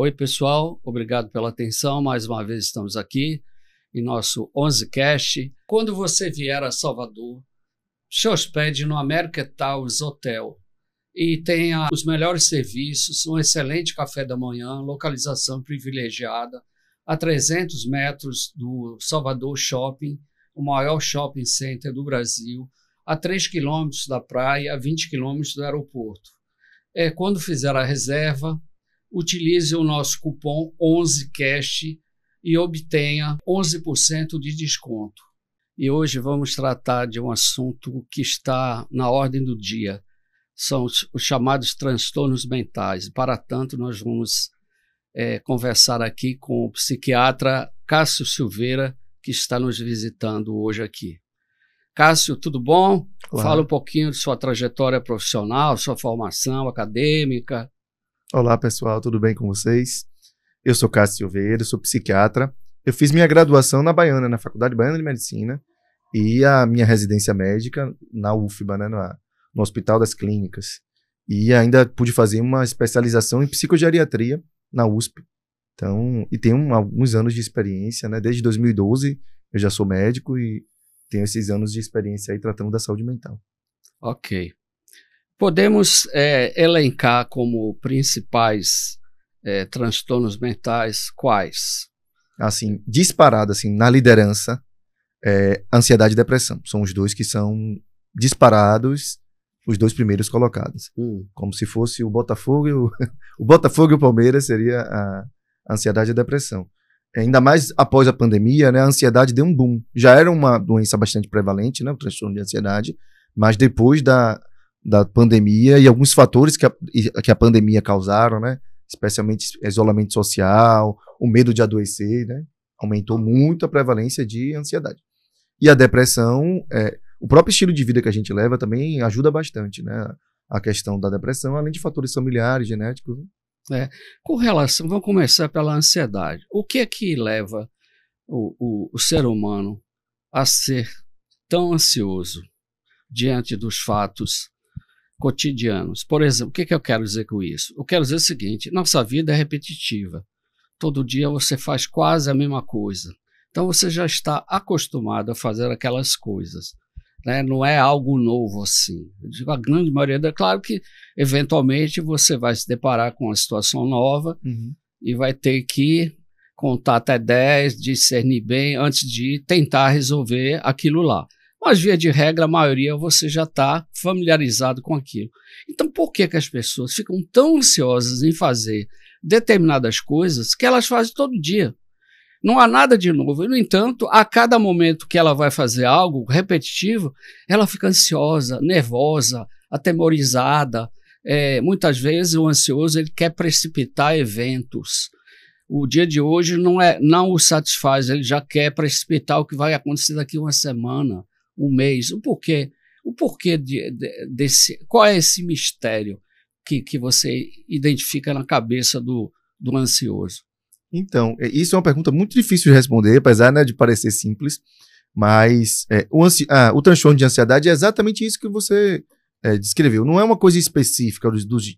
Oi, pessoal, obrigado pela atenção. Mais uma vez estamos aqui em nosso 11cast. Quando você vier a Salvador, se hospede no American Towers Hotel e tenha os melhores serviços, um excelente café da manhã, localização privilegiada, a 300 metros do Salvador Shopping, o maior shopping center do Brasil, a 3 quilômetros da praia, a 20 quilômetros do aeroporto. Quando fizer a reserva, utilize o nosso cupom 11cast e obtenha 11% de desconto. E hoje vamos tratar de um assunto que está na ordem do dia. São os chamados transtornos mentais. Para tanto, nós vamos conversar aqui com o psiquiatra Cássio Silveira, que está nos visitando hoje aqui. Cássio, tudo bom? Olá. Fala um pouquinho de sua trajetória profissional, sua formação acadêmica. Olá, pessoal, tudo bem com vocês? Eu sou Cássio Silveira, sou psiquiatra. Eu fiz minha graduação na Baiana, na Faculdade Baiana de Medicina, e a minha residência médica na UFBA, né, no Hospital das Clínicas. E ainda pude fazer uma especialização em psicogeriatria na USP. Então, e tenho alguns anos de experiência, né? Desde 2012 eu já sou médico e tenho esses anos de experiência aí tratando da saúde mental. Ok. Podemos elencar como principais transtornos mentais quais? Assim, disparado, assim, na liderança, ansiedade e depressão. São os dois que são disparados, os dois primeiros colocados. Como se fosse o Botafogo e o Botafogo e o Palmeiras seria a ansiedade e a depressão. Ainda mais após a pandemia, né, a ansiedade deu um boom. Já era uma doença bastante prevalente, né, o transtorno de ansiedade, mas depois da pandemia e alguns fatores que a pandemia causaram, né, especialmente isolamento social, o medo de adoecer, né, aumentou muito a prevalência de ansiedade. E a depressão, o próprio estilo de vida que a gente leva também ajuda bastante, né, a questão da depressão, além de fatores familiares, genéticos. Com relação, vamos começar pela ansiedade. O que é que leva o ser humano a ser tão ansioso diante dos fatos cotidianos? Por exemplo, o que eu quero dizer com isso? Eu quero dizer o seguinte: nossa vida é repetitiva. Todo dia você faz quase a mesma coisa. Então você já está acostumado a fazer aquelas coisas, né? Não é algo novo assim. Eu digo, a grande maioria, claro que eventualmente você vai se deparar com uma situação nova e vai ter que contar até 10, discernir bem antes de tentar resolver aquilo lá. Mas, via de regra, a maioria você já está familiarizado com aquilo. Então, por que as pessoas ficam tão ansiosas em fazer determinadas coisas que elas fazem todo dia? Não há nada de novo. E, no entanto, a cada momento que ela vai fazer algo repetitivo, ela fica ansiosa, nervosa, atemorizada. Muitas vezes o ansioso ele quer precipitar eventos. O dia de hoje não o satisfaz, ele já quer precipitar o que vai acontecer daqui uma semana, um mês. O porquê? O porquê desse? Qual é esse mistério que você identifica na cabeça do ansioso? Então, isso é uma pergunta muito difícil de responder, apesar, né, de parecer simples, mas o transtorno de ansiedade é exatamente isso que você descreveu. Não é uma coisa específica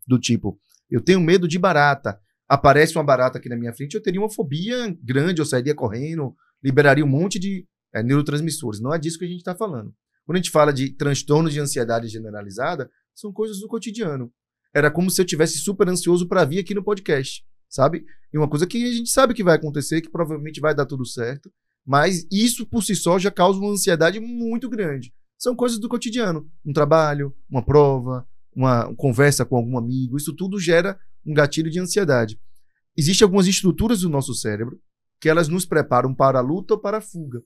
do tipo, eu tenho medo de barata, aparece uma barata aqui na minha frente, eu teria uma fobia grande, eu sairia correndo, liberaria um monte de neurotransmissores. Não é disso que a gente está falando. Quando a gente fala de transtorno de ansiedade generalizada, são coisas do cotidiano. Era como se eu tivesse super ansioso para vir aqui no podcast, sabe? E uma coisa que a gente sabe que vai acontecer, que provavelmente vai dar tudo certo, mas isso por si só já causa uma ansiedade muito grande. São coisas do cotidiano. Um trabalho, uma prova, uma conversa com algum amigo, isso tudo gera um gatilho de ansiedade. Existem algumas estruturas do nosso cérebro que elas nos preparam para a luta ou para a fuga.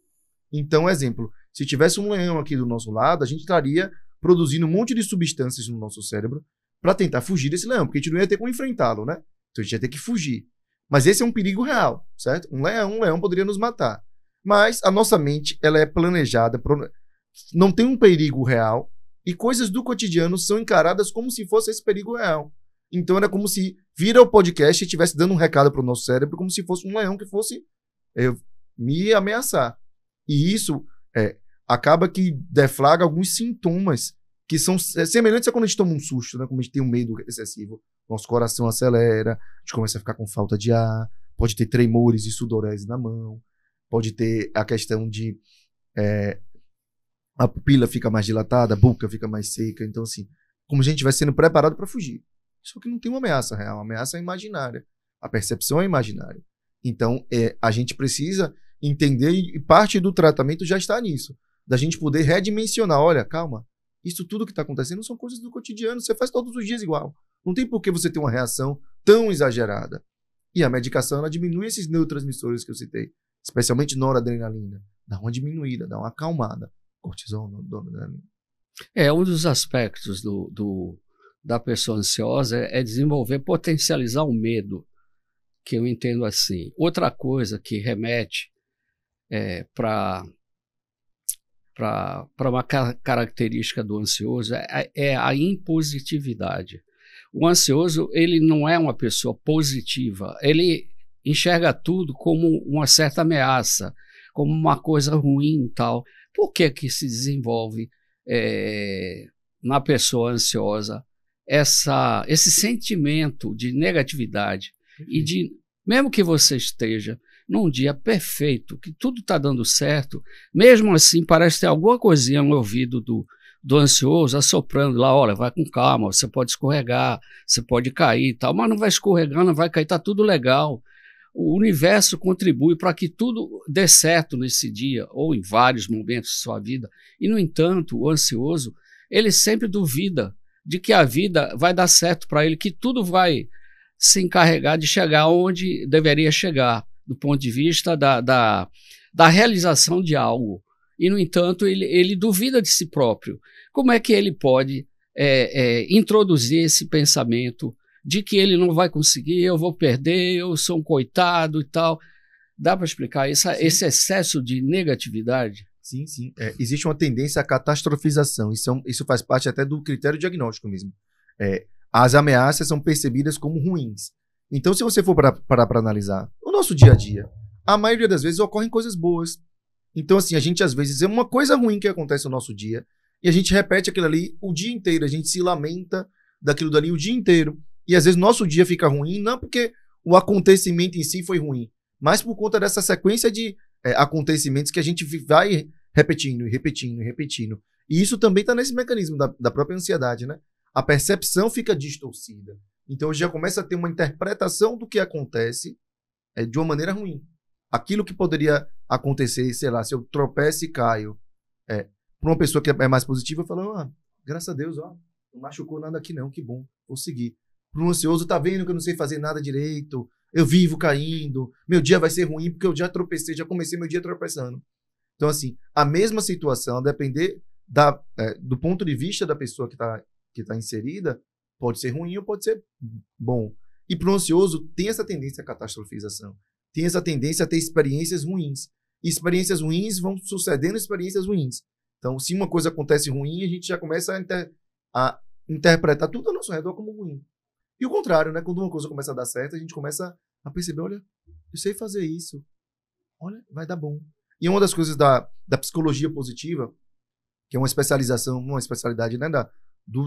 Então, exemplo, se tivesse um leão aqui do nosso lado, a gente estaria produzindo um monte de substâncias no nosso cérebro para tentar fugir desse leão, porque a gente não ia ter como enfrentá-lo, né? Então a gente ia ter que fugir. Mas esse é um perigo real, certo? Um leão poderia nos matar. Mas a nossa mente, ela é planejada, não tem um perigo real, e coisas do cotidiano são encaradas como se fosse esse perigo real. Então era como se vira o podcast e estivesse dando um recado para o nosso cérebro, como se fosse um leão que fosse me ameaçar. E isso acaba que deflagra alguns sintomas que são semelhantes a quando a gente toma um susto, né? Como a gente tem um medo excessivo, nosso coração acelera, a gente começa a ficar com falta de ar, pode ter tremores e sudorese na mão, pode ter a questão de a pupila fica mais dilatada, a boca fica mais seca. Então, assim, como a gente vai sendo preparado para fugir. Só que não tem uma ameaça real, a ameaça é imaginária. A percepção é imaginária. Então, a gente precisa entender, e parte do tratamento já está nisso, da gente poder redimensionar. Olha, calma, isso tudo que está acontecendo são coisas do cotidiano, você faz todos os dias igual. Não tem por que você ter uma reação tão exagerada. E a medicação, ela diminui esses neurotransmissores que eu citei, especialmente noradrenalina. Dá uma diminuída, dá uma acalmada. Cortisol, noradrenalina. Um dos aspectos da pessoa ansiosa é desenvolver, potencializar o medo, que eu entendo assim. Outra coisa que remete para uma característica do ansioso é a impositividade. O ansioso, ele não é uma pessoa positiva, ele enxerga tudo como uma certa ameaça, como uma coisa ruim e tal. Por que se desenvolve na pessoa ansiosa esse sentimento de negatividade? E mesmo que você esteja num dia perfeito, que tudo está dando certo, mesmo assim parece ter alguma coisinha no ouvido do ansioso assoprando lá, olha, vai com calma, você pode escorregar, você pode cair e tal, mas não vai escorregar, não vai cair, está tudo legal. O universo contribui para que tudo dê certo nesse dia, ou em vários momentos de sua vida. E, no entanto, o ansioso, ele sempre duvida de que a vida vai dar certo para ele, que tudo vai se encarregar de chegar onde deveria chegar, do ponto de vista da realização de algo. E, no entanto, ele duvida de si próprio. Como é que ele pode introduzir esse pensamento de que ele não vai conseguir, eu vou perder, eu sou um coitado e tal? Dá para explicar esse excesso de negatividade? Sim, sim. Existe uma tendência à catastrofização. Isso faz parte até do critério diagnóstico mesmo. As ameaças são percebidas como ruins. Então, se você for parar para analisar o nosso dia a dia, a maioria das vezes ocorrem coisas boas. Então, assim, a gente às vezes é uma coisa ruim que acontece no nosso dia e a gente repete aquilo ali o dia inteiro, a gente se lamenta daquilo dali o dia inteiro. E às vezes nosso dia fica ruim, não porque o acontecimento em si foi ruim, mas por conta dessa sequência de acontecimentos que a gente vai repetindo e repetindo e repetindo. E isso também está nesse mecanismo da própria ansiedade, né? A percepção fica distorcida. Então já começa a ter uma interpretação do que acontece de uma maneira ruim. Aquilo que poderia acontecer, sei lá, se eu tropeço e caio, para uma pessoa que é mais positiva, falando, graças a Deus, não machucou nada aqui não, que bom, vou seguir. Para um ansioso, tá vendo que eu não sei fazer nada direito, eu vivo caindo, meu dia vai ser ruim porque eu já tropecei, já comecei meu dia tropeçando. Então, assim, a mesma situação, a depender do ponto de vista da pessoa que tá inserida, pode ser ruim ou pode ser bom. E para o ansioso, tem essa tendência à catastrofização, tem essa tendência a ter experiências ruins. E experiências ruins vão sucedendo experiências ruins. Então, se uma coisa acontece ruim, a gente já começa a interpretar tudo ao nosso redor como ruim. E o contrário, né? Quando uma coisa começa a dar certo, a gente começa a perceber, olha, eu sei fazer isso. Olha, vai dar bom. E uma das coisas da psicologia positiva, que é uma especialidade, né,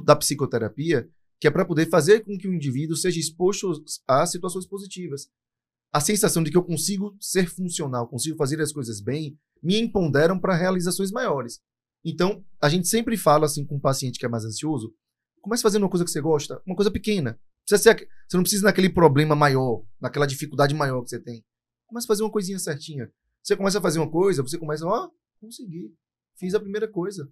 da psicoterapia, que é para poder fazer com que o indivíduo seja exposto a situações positivas. A sensação de que eu consigo ser funcional, consigo fazer as coisas bem, me empoderam para realizações maiores. Então, a gente sempre fala assim com um paciente que é mais ansioso, comece fazendo uma coisa que você gosta, uma coisa pequena. Você não precisa ir naquele problema maior, naquela dificuldade maior que você tem. Comece a fazer uma coisinha certinha. Você começa a fazer uma coisa, você começa, consegui. Fiz a primeira coisa.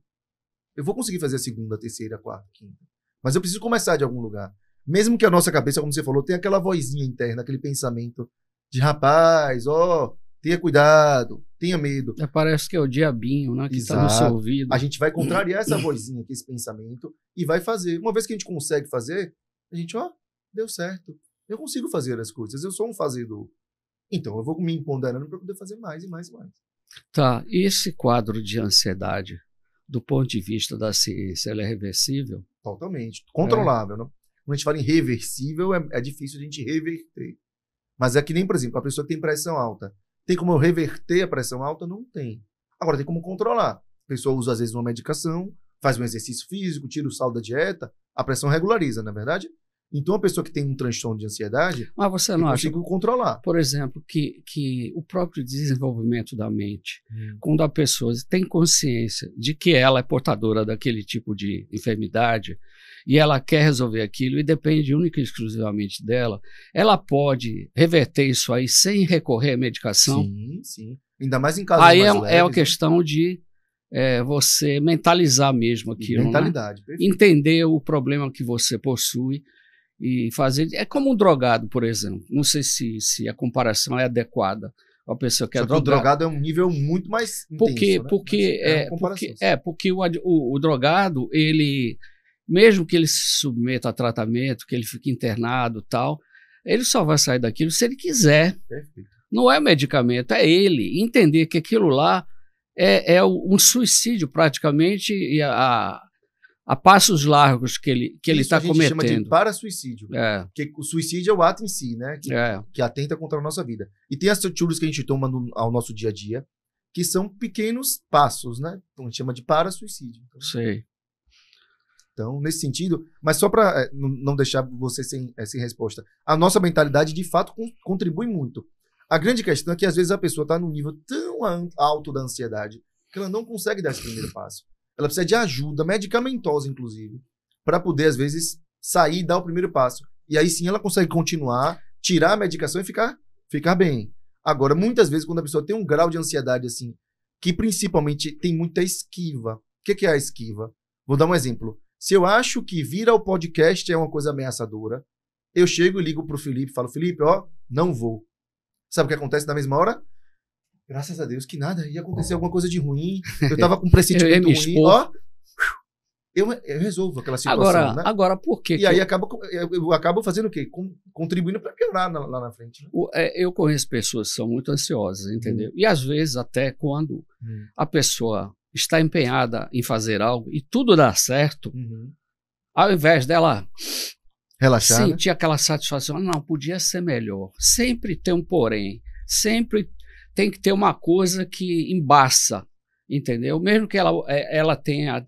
Eu vou conseguir fazer a segunda, a terceira, a quarta, a quinta. Mas eu preciso começar de algum lugar. Mesmo que a nossa cabeça, como você falou, tenha aquela vozinha interna, aquele pensamento de rapaz, tenha cuidado, tenha medo. Parece que é o diabinho, né, que está no seu ouvido. A gente vai contrariar essa vozinha aqui, esse pensamento, e vai fazer. Uma vez que a gente consegue fazer, a gente, deu certo. Eu consigo fazer as coisas, eu sou um fazedor. Então, eu vou me empoderando para poder fazer mais e mais e mais. Tá, e esse quadro de ansiedade, do ponto de vista da ciência, ele é reversível? Totalmente. Controlável, né? Quando a gente fala em reversível, é difícil a gente reverter. Mas é que nem, por exemplo, a pessoa que tem pressão alta. Tem como eu reverter a pressão alta? Não tem. Agora, tem como controlar. A pessoa usa, às vezes, uma medicação, faz um exercício físico, tira o sal da dieta, a pressão regulariza, não é verdade? Então, a pessoa que tem um transtorno de ansiedade, Mas você não acha, consigo controlar. por exemplo, que o próprio desenvolvimento da mente, quando a pessoa tem consciência de que ela é portadora daquele tipo de enfermidade e ela quer resolver aquilo e depende única e exclusivamente dela, ela pode reverter isso aí sem recorrer à medicação? Sim, sim. Ainda mais em casos Aí mais é leves, a questão de você mentalizar mesmo aquilo, mentalidade, né? perfeito. Entender o problema que você possui e fazer. É como um drogado, por exemplo. Não sei se a comparação é adequada. A pessoa que é Só que o drogado. drogado é um nível muito mais Porque, intenso, né? porque, Mas uma comparação. porque o drogado, ele, mesmo que ele se submeta a tratamento, que ele fique internado e tal, ele só vai sair daquilo se ele quiser. Perfeito. Não é medicamento, é ele. Entender que aquilo lá é um suicídio praticamente e a passos largos que ele está cometendo. Isso a gente chama de para-suicídio. Porque o suicídio é o ato em si, né? Que atenta contra a nossa vida. E tem as atitudes que a gente toma ao nosso dia a dia, que são pequenos passos, né? Então a gente chama de para-suicídio. Sei. Então, nesse sentido, mas só para não deixar você sem resposta, a nossa mentalidade de fato contribui muito. A grande questão é que às vezes a pessoa está num nível tão alto da ansiedade que ela não consegue dar esse primeiro passo. Ela precisa de ajuda, medicamentosa inclusive, para poder às vezes sair e dar o primeiro passo. E aí sim ela consegue continuar, tirar a medicação e ficar bem. Agora, muitas vezes quando a pessoa tem um grau de ansiedade assim, que principalmente tem muita esquiva. O que é a esquiva? Vou dar um exemplo. Se eu acho que vir ao podcast é uma coisa ameaçadora, eu chego e ligo pro Felipe e falo, Felipe, ó, não vou. Sabe o que acontece na mesma hora? Graças a Deus que nada, ia acontecer alguma coisa de ruim, eu tava com um pressentimento ruim, ó, eu resolvo aquela situação, né? Agora, por quê? E aí eu acabo fazendo o quê? Contribuindo para piorar lá na frente. Né? Eu conheço pessoas que são muito ansiosas, entendeu? E às vezes até quando a pessoa está empenhada em fazer algo e tudo dá certo, ao invés dela relaxar, sentir aquela satisfação, não, podia ser melhor. Sempre tem um porém, sempre tem que ter uma coisa que embaça, entendeu? Mesmo que ela tenha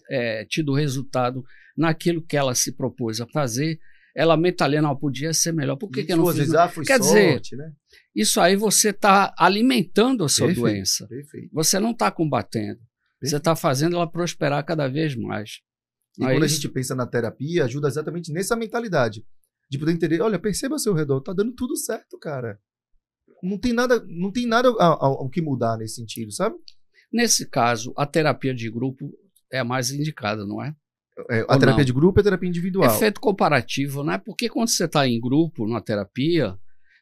tido resultado naquilo que ela se propôs a fazer, ela mentalia, não, podia ser melhor. Por que eu não fiz? Foi Quer sorte, dizer, né? Isso aí você está alimentando a sua doença. Perfeito. Você não está combatendo. Perfeito. Você está fazendo ela prosperar cada vez mais. E quando a gente pensa na terapia, ajuda exatamente nessa mentalidade. De poder entender, olha, perceba ao seu redor, tá dando tudo certo, cara. Não tem nada ao que mudar nesse sentido, sabe? Nesse caso, a terapia de grupo é a mais indicada, não é? A terapia de grupo é a terapia individual. Efeito comparativo, né? Porque quando você está em grupo, na terapia,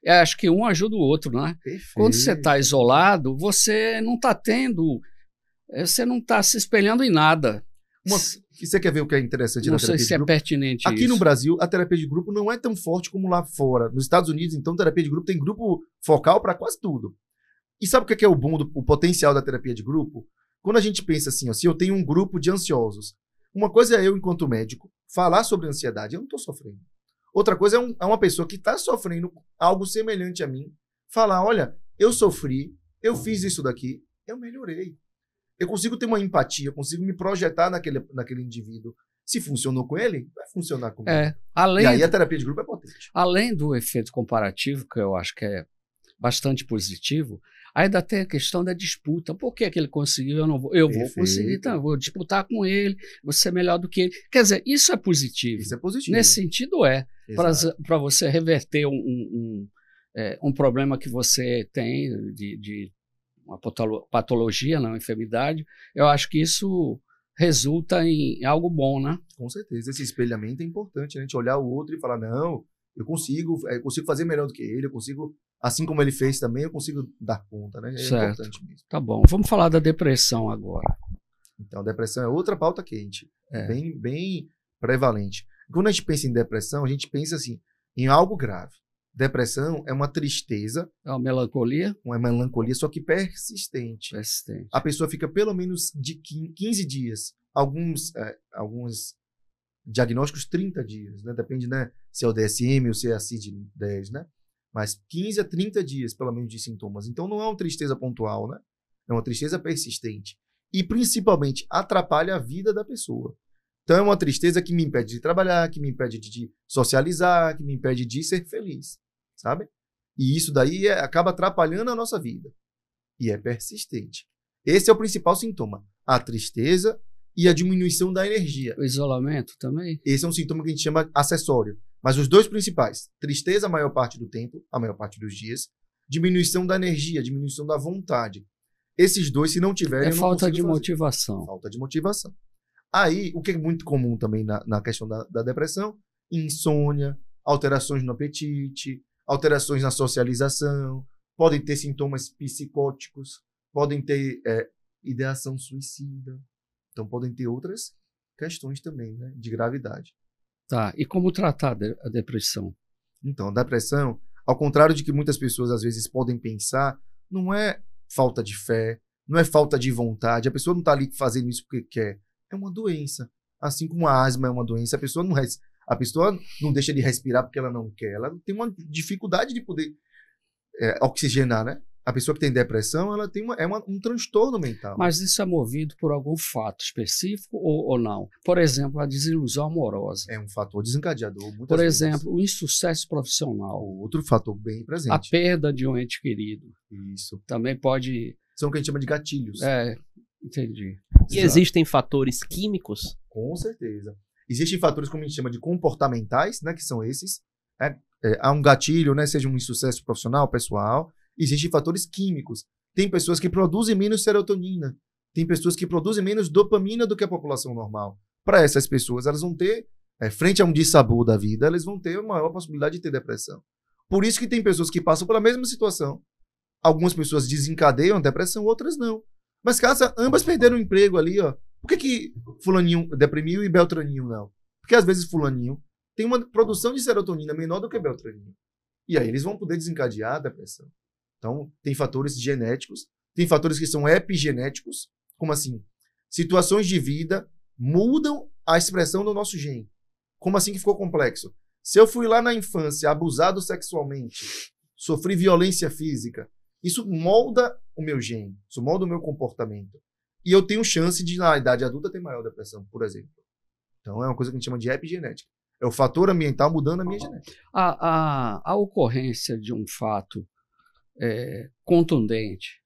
acho que um ajuda o outro, né? Perfeito. Quando você está isolado, você não está tendo... Você não está se espelhando em nada. E você quer ver o que é interessante na terapia de grupo? Não sei se é pertinente Aqui isso. no Brasil, a terapia de grupo não é tão forte como lá fora. Nos Estados Unidos, então, terapia de grupo tem grupo focal para quase tudo. E sabe o que é o bom, o potencial da terapia de grupo? Quando a gente pensa assim, ó, se eu tenho um grupo de ansiosos, uma coisa é eu, enquanto médico, falar sobre ansiedade, eu não estou sofrendo. Outra coisa é uma pessoa que está sofrendo algo semelhante a mim, falar, olha, eu sofri, eu fiz isso daqui, eu melhorei. Eu consigo ter uma empatia, eu consigo me projetar naquele indivíduo. Se funcionou com ele, vai funcionar comigo. E aí a terapia de grupo é potente. Além do efeito comparativo, que eu acho que é bastante positivo, ainda tem a questão da disputa. Por que ele conseguiu, eu não vou? Eu vou conseguir, então eu vou disputar com ele, vou ser melhor do que ele. Quer dizer, isso é positivo. Isso é positivo. Nesse sentido para você reverter um problema que você tem de uma patologia, não, uma enfermidade, eu acho que isso resulta em algo bom, né? Com certeza. Esse espelhamento é importante, né? A gente olhar o outro e falar, não, eu consigo fazer melhor do que ele, eu consigo, assim como ele fez também, eu consigo dar conta, né? Certo. Importante mesmo. Tá bom. Vamos falar da depressão agora. Então, a depressão é outra pauta quente, bem prevalente. Quando a gente pensa em depressão, a gente pensa assim, em algo grave. Depressão é uma tristeza. É uma melancolia? Uma melancolia, só que persistente. A pessoa fica pelo menos de 15 dias. Alguns diagnósticos, 30 dias. Né? Depende, né, se é o DSM ou se é a CID-10, né? Mas 15 a 30 dias, pelo menos, de sintomas. Então, não é uma tristeza pontual, né? É uma tristeza persistente. E, principalmente, atrapalha a vida da pessoa. Então é uma tristeza que me impede de trabalhar, que me impede de socializar, que me impede de ser feliz, sabe? E isso daí acaba atrapalhando a nossa vida. E é persistente. Esse é o principal sintoma. A tristeza e a diminuição da energia. O isolamento também? Esse é um sintoma que a gente chama acessório. Mas os dois principais, tristeza a maior parte do tempo, a maior parte dos dias, diminuição da energia, diminuição da vontade. Esses dois, se não tiverem, É eu não falta de consigo fazer. motivação. Falta de motivação. Aí, o que é muito comum também na questão da depressão, insônia, alterações no apetite, alterações na socialização, podem ter sintomas psicóticos, podem ter ideação suicida, então podem ter outras questões também, né, de gravidade. Tá, e como tratar a depressão? Então, a depressão, ao contrário de que muitas pessoas às vezes podem pensar, não é falta de fé, não é falta de vontade, a pessoa não está ali fazendo isso porque quer, é uma doença. Assim como a asma é uma doença, a pessoa não deixa de respirar porque ela não quer, ela tem uma dificuldade de poder oxigenar, né? A pessoa que tem depressão, ela tem um transtorno mental. Mas isso é movido por algum fato específico ou não? Por exemplo, a desilusão amorosa. É um fator desencadeador. Por exemplo, o insucesso profissional. Outro fator bem presente. A perda de um ente querido. Isso. Também pode... São o que a gente chama de gatilhos. Entendi. E existem fatores químicos? Com certeza. Existem fatores, como a gente chama de comportamentais, né, que são esses. Há um gatilho, né, seja um insucesso profissional, pessoal. Existem fatores químicos. Tem pessoas que produzem menos serotonina. Tem pessoas que produzem menos dopamina do que a população normal. Para essas pessoas, elas vão ter, frente a um dissabor da vida, elas vão ter uma maior possibilidade de ter depressão. Por isso que tem pessoas que passam pela mesma situação. Algumas pessoas desencadeiam a depressão, outras não. Mas caso ambas perderam o emprego ali, ó, por que fulaninho deprimiu e Beltraninho não? Porque às vezes fulaninho tem uma produção de serotonina menor do que Beltraninho. E aí eles vão poder desencadear a depressão. Então, tem fatores genéticos, tem fatores que são epigenéticos, como assim? Situações de vida mudam a expressão do nosso gene. Como assim que ficou complexo? Se eu fui lá na infância abusado sexualmente, sofri violência física, isso molda o meu gene, isso molda o meu comportamento. E eu tenho chance de, na idade adulta, ter maior depressão, por exemplo. Então, é uma coisa que a gente chama de epigenética. É o fator ambiental mudando a minha genética. A ocorrência de um fato contundente,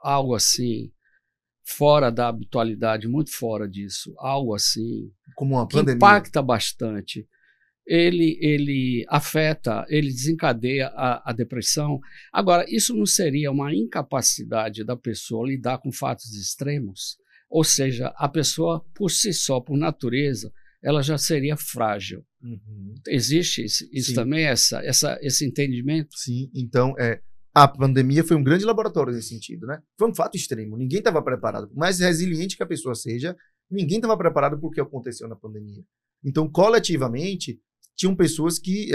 algo assim, fora da habitualidade, muito fora disso, algo assim, como uma que pandemia, impacta bastante, ele afeta, ele desencadeia a depressão. Agora, isso não seria uma incapacidade da pessoa lidar com fatos extremos? Ou seja, a pessoa, por si só, por natureza, ela já seria frágil. Uhum. Existe isso também, esse entendimento? Sim, então, a pandemia foi um grande laboratório nesse sentido, né? Foi um fato extremo, ninguém estava preparado. Por mais resiliente que a pessoa seja, ninguém estava preparado para o que aconteceu na pandemia. Então, coletivamente, tinham pessoas que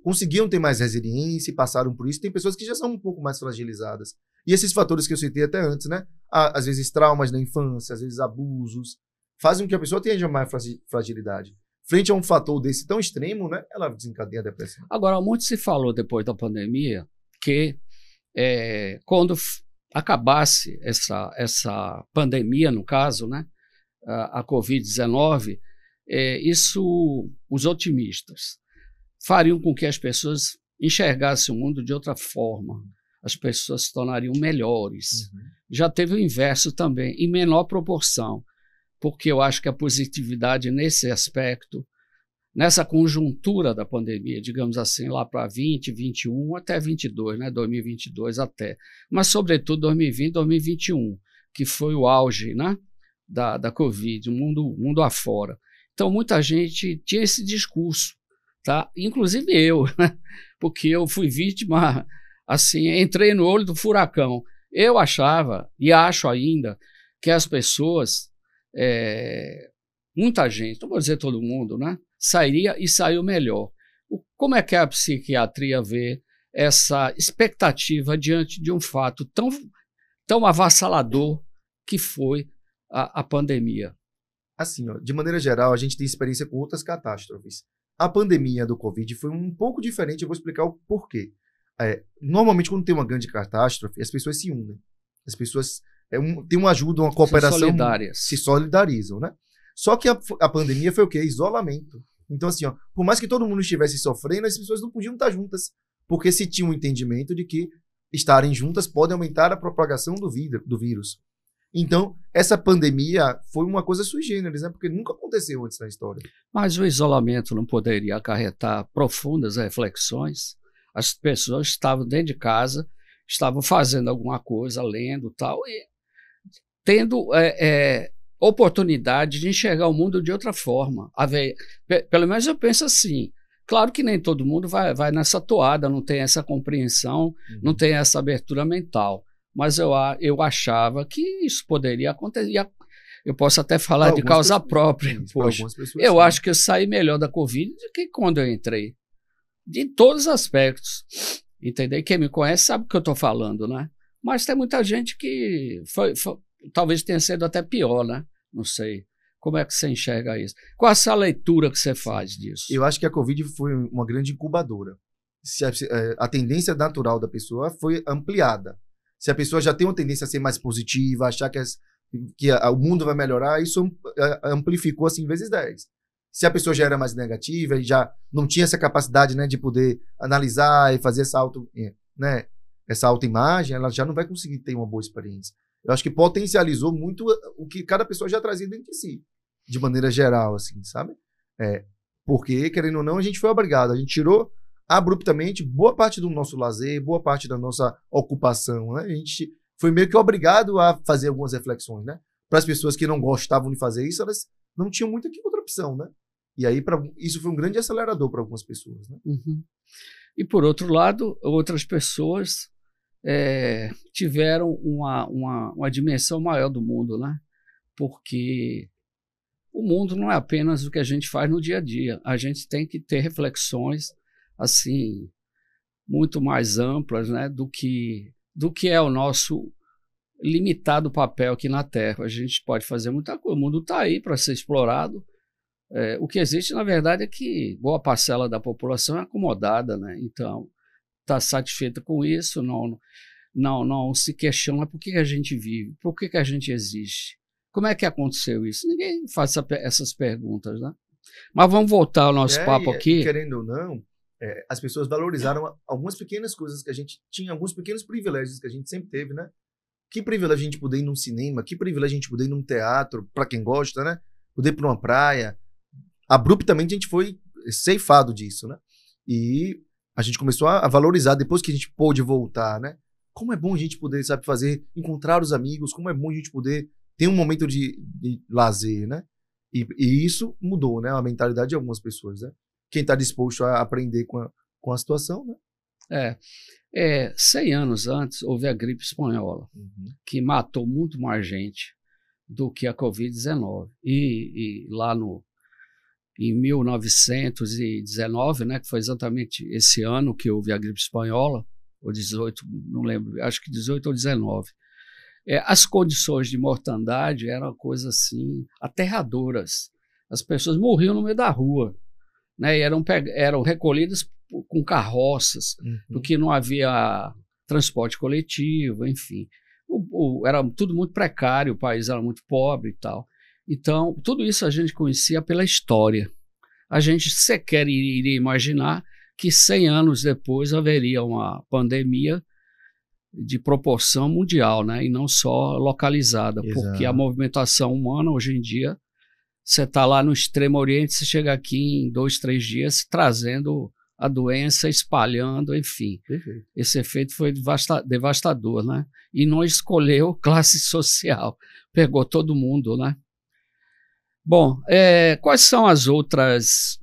conseguiam ter mais resiliência e passaram por isso. Tem pessoas que já são um pouco mais fragilizadas. E esses fatores que eu citei até antes, né? Às vezes traumas na infância, às vezes abusos, fazem com que a pessoa tenha mais fragilidade. Frente a um fator desse tão extremo, né? Ela desencadeia a depressão. Agora, muito se falou depois da pandemia que quando acabasse essa pandemia, no caso, né? A Covid-19, os otimistas fariam com que as pessoas enxergassem o mundo de outra forma. As pessoas se tornariam melhores. Uhum. Já teve o inverso também, em menor proporção, porque eu acho que a positividade nesse aspecto, nessa conjuntura da pandemia, digamos assim, lá para 2021 até 22, né, 2022 até, mas sobretudo 2020, 2021, que foi o auge, né, da Covid, o mundo afora. Então, muita gente tinha esse discurso, tá? Inclusive eu, né? Porque eu fui vítima, assim, entrei no olho do furacão. Eu achava, e acho ainda, que as pessoas, muita gente, não vou dizer todo mundo, né? Sairia e saiu melhor. Como é que a psiquiatria vê essa expectativa diante de um fato tão avassalador que foi a pandemia? Assim, ó, de maneira geral, a gente tem experiência com outras catástrofes. A pandemia do Covid foi um pouco diferente, eu vou explicar o porquê. Normalmente, quando tem uma grande catástrofe, as pessoas se unem. As pessoas têm uma ajuda, uma cooperação, solidárias. se solidarizam, né? Só que a pandemia foi o quê? Isolamento. Então, assim, ó, por mais que todo mundo estivesse sofrendo, as pessoas não podiam estar juntas, porque se tinha um entendimento de que estarem juntas pode aumentar a propagação do vírus. Então, essa pandemia foi uma coisa sui generis, né? Porque nunca aconteceu antes na história. Mas o isolamento não poderia acarretar profundas reflexões? As pessoas estavam dentro de casa, estavam fazendo alguma coisa, lendo tal, e tendo oportunidade de enxergar o mundo de outra forma. Pelo menos eu penso assim. Claro que nem todo mundo vai nessa toada, não tem essa compreensão, não tem essa abertura mental. Mas eu achava que isso poderia acontecer. Eu posso até falar de causa própria. Poxa, eu acho que eu saí melhor da Covid do que quando eu entrei. De todos os aspectos. Entendeu? Quem me conhece sabe o que eu estou falando, né? Mas tem muita gente que talvez tenha sido até pior, né? Não sei. Como é que você enxerga isso? Qual é essa leitura que você faz disso? Eu acho que a Covid foi uma grande incubadora. A tendência natural da pessoa foi ampliada. Se a pessoa já tem uma tendência a ser mais positiva, achar que o mundo vai melhorar, isso amplificou assim vezes 10. Se a pessoa já era mais negativa e já não tinha essa capacidade, né, de poder analisar e fazer essa autoimagem, ela já não vai conseguir ter uma boa experiência. Eu acho que potencializou muito o que cada pessoa já trazia dentro de si, de maneira geral, assim, sabe? Porque, querendo ou não, a gente foi obrigado, a gente tirou abruptamente boa parte do nosso lazer, boa parte da nossa ocupação, né? A gente foi meio que obrigado a fazer algumas reflexões, né? Para as pessoas que não gostavam de fazer isso, elas não tinham muita outra opção, né? E aí isso foi um grande acelerador para algumas pessoas, né? Uhum. E por outro lado, outras pessoas tiveram uma dimensão maior do mundo, né? Porque o mundo não é apenas o que a gente faz no dia a dia. A gente tem que ter reflexões assim muito mais amplas, né, do que é o nosso limitado papel aqui na Terra. A gente pode fazer muita coisa. O mundo está aí para ser explorado. O que existe, na verdade, é que boa parcela da população é acomodada, né? Então, está satisfeita com isso, não se questiona por que a gente vive, por que a gente existe. Como é que aconteceu isso? Ninguém faz essas perguntas, né? Mas vamos voltar ao nosso papo aqui. Querendo ou não, as pessoas valorizaram algumas pequenas coisas que a gente tinha, alguns pequenos privilégios que a gente sempre teve, né? Que privilégio a gente poder ir num cinema, que privilégio a gente poder ir num teatro, para quem gosta, né? Poder ir para uma praia. Abruptamente a gente foi ceifado disso, né? E a gente começou a valorizar depois que a gente pôde voltar, né? Como é bom a gente poder, sabe, encontrar os amigos, como é bom a gente poder ter um momento de lazer, né? E isso mudou, né? A mentalidade de algumas pessoas, né? Quem está disposto a aprender com a situação, né? 100 anos antes houve a gripe espanhola, que matou muito mais gente do que a Covid-19. E lá em 1919, né, que foi exatamente esse ano que houve a gripe espanhola, ou 18, não lembro, acho que 18 ou 19. As condições de mortandade eram coisas assim aterradoras. As pessoas morriam no meio da rua, né, e eram recolhidas com carroças, porque não havia transporte coletivo, enfim. Era tudo muito precário, o país era muito pobre e tal. Então, tudo isso a gente conhecia pela história. A gente sequer iria imaginar que 100 anos depois haveria uma pandemia de proporção mundial, né, e não só localizada. Exato. Porque a movimentação humana, hoje em dia, você está lá no Extremo Oriente, você chega aqui em 2, 3 dias trazendo a doença, espalhando, enfim. Perfeito. Esse efeito foi devastador, né? E não escolheu classe social, pegou todo mundo, né? Bom, quais são os outros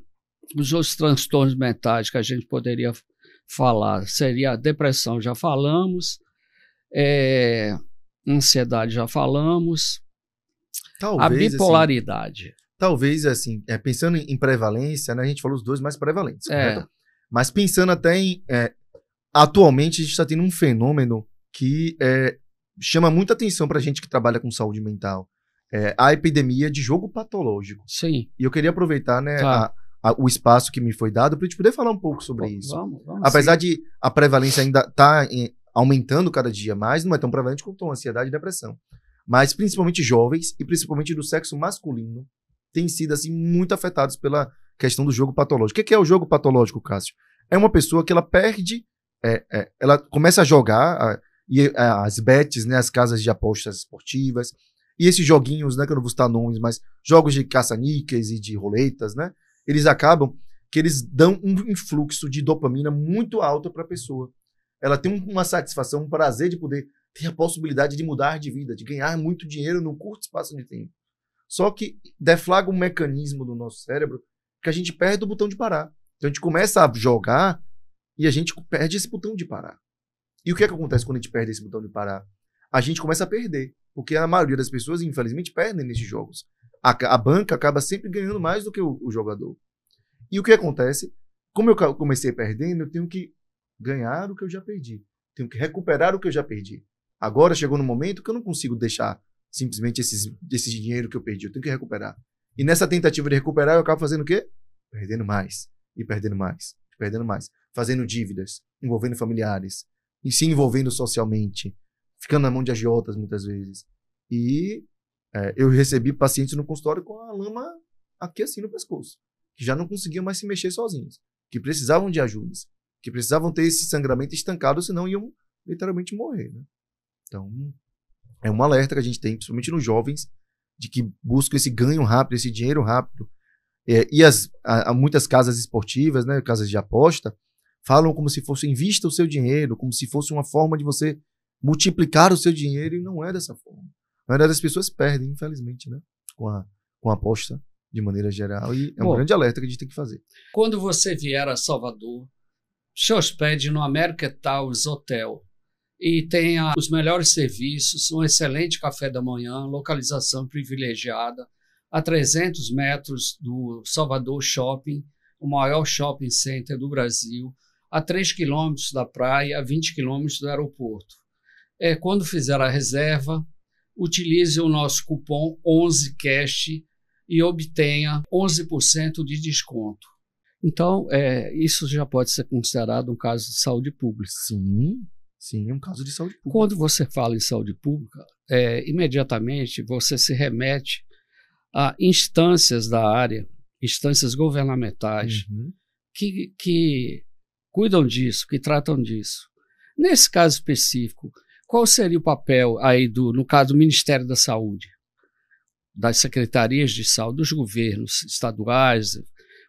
transtornos mentais que a gente poderia falar? Seria a depressão, já falamos, ansiedade, já falamos, talvez, a bipolaridade. Assim, talvez, assim, pensando em prevalência, né, a gente falou os dois mais prevalentes, correto? Mas pensando até atualmente, a gente está tendo um fenômeno que chama muita atenção para a gente que trabalha com saúde mental. A epidemia de jogo patológico. Sim. E eu queria aproveitar, né, o espaço que me foi dado para a gente poder falar um pouco sobre isso. Vamos, apesar de a prevalência ainda estar aumentando cada dia mais, não é tão prevalente quanto a ansiedade e depressão. Mas principalmente jovens e principalmente do sexo masculino têm sido assim, muito afetados pela questão do jogo patológico. O que é o jogo patológico, Cássio? É uma pessoa que ela perde, ela começa a jogar, as bets, né, as casas de apostas esportivas, e esses joguinhos, né, que eu não vou citar nomes, mas jogos de caça-níqueis e de roletas, né, eles acabam que eles dão um influxo de dopamina muito alto para a pessoa. Ela tem uma satisfação, um prazer de poder ter a possibilidade de mudar de vida, de ganhar muito dinheiro num curto espaço de tempo. Só que deflagra um mecanismo do nosso cérebro que a gente perde o botão de parar. Então a gente começa a jogar e a gente perde esse botão de parar. E o que é que acontece quando a gente perde esse botão de parar? A gente começa a perder, porque a maioria das pessoas, infelizmente, perdem nesses jogos. A banca acaba sempre ganhando mais do que o jogador. E o que acontece? Como eu comecei perdendo, eu tenho que ganhar o que eu já perdi. Tenho que recuperar o que eu já perdi. Agora chegou no momento que eu não consigo deixar simplesmente esse dinheiro que eu perdi. Eu tenho que recuperar. E nessa tentativa de recuperar, eu acabo fazendo o quê? Perdendo mais. E perdendo mais. Perdendo mais. Fazendo dívidas. Envolvendo familiares. E se envolvendo socialmente. Ficando na mão de agiotas muitas vezes. E eu recebi pacientes no consultório com a lama aqui assim no pescoço. Que já não conseguiam mais se mexer sozinhos. Que precisavam de ajudas. Que precisavam ter esse sangramento estancado, senão iam literalmente morrer, né? Então, é um alerta que a gente tem, principalmente nos jovens, de que buscam esse ganho rápido, esse dinheiro rápido. E muitas casas esportivas, né, casas de aposta, falam como se fosse invista o seu dinheiro, como se fosse uma forma de você multiplicar o seu dinheiro, e não é dessa forma. A maioria das pessoas perdem, infelizmente, né, com a aposta de maneira geral, e é um grande alerta que a gente tem que fazer. Quando você vier a Salvador, se hospede no American Towers Hotel e tenha os melhores serviços, um excelente café da manhã, localização privilegiada, a 300 metros do Salvador Shopping, o maior shopping center do Brasil, a 3 quilômetros da praia, a 20 quilômetros do aeroporto. Quando fizer a reserva, utilize o nosso cupom 11CASH e obtenha 11% de desconto. Então, isso já pode ser considerado um caso de saúde pública. Sim, é um caso de saúde pública. Quando você fala em saúde pública, imediatamente você se remete a instâncias da área, instâncias governamentais, que cuidam disso, que tratam disso. Nesse caso específico, qual seria o papel aí no caso do Ministério da Saúde, das secretarias de saúde, dos governos estaduais,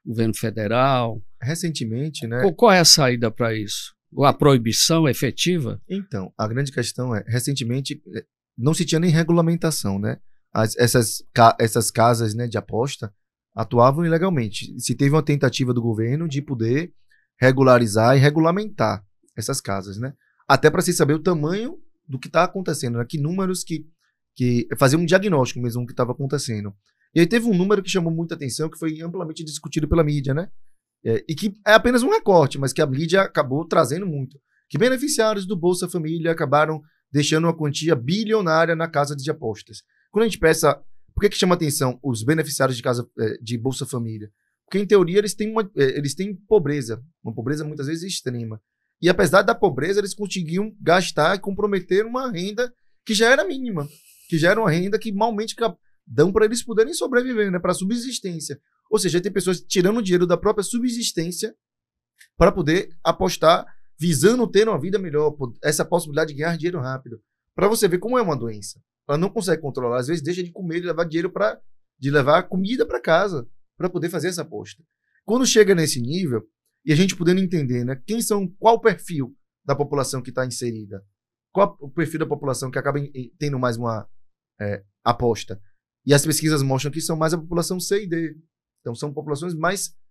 governo federal? Recentemente, né? Qual é a saída para isso? A proibição efetiva? Então, a grande questão recentemente, não se tinha nem regulamentação, né? Essas casas, né, de aposta atuavam ilegalmente. Se teve uma tentativa do governo de poder regularizar e regulamentar essas casas, né? Até para se saber o tamanho do que está acontecendo, né? Que números que fazer um diagnóstico mesmo do que estava acontecendo. E aí teve um número que chamou muita atenção, que foi amplamente discutido pela mídia, né? E que é apenas um recorte, mas que a mídia acabou trazendo muito. Que beneficiários do Bolsa Família acabaram deixando uma quantia bilionária na casa de apostas. Quando a gente pensa, por que chama atenção os beneficiários de casa de Bolsa Família? Porque, em teoria, eles têm pobreza, uma pobreza muitas vezes extrema. E apesar da pobreza, eles conseguiam gastar e comprometer uma renda que já era mínima, que já era uma renda que malmente dão para eles poderem sobreviver, né, para subsistência. Ou seja, tem pessoas tirando dinheiro da própria subsistência para poder apostar, visando ter uma vida melhor, essa possibilidade de ganhar dinheiro rápido. Para você ver como é uma doença. Ela não consegue controlar, às vezes deixa de comer e levar dinheiro de levar comida para casa, para poder fazer essa aposta. Quando chega nesse nível, e a gente podendo entender, né, qual o perfil da população que está inserida, qual o perfil da população que acaba tendo mais uma aposta. E as pesquisas mostram que são mais a população C e D. Então são populações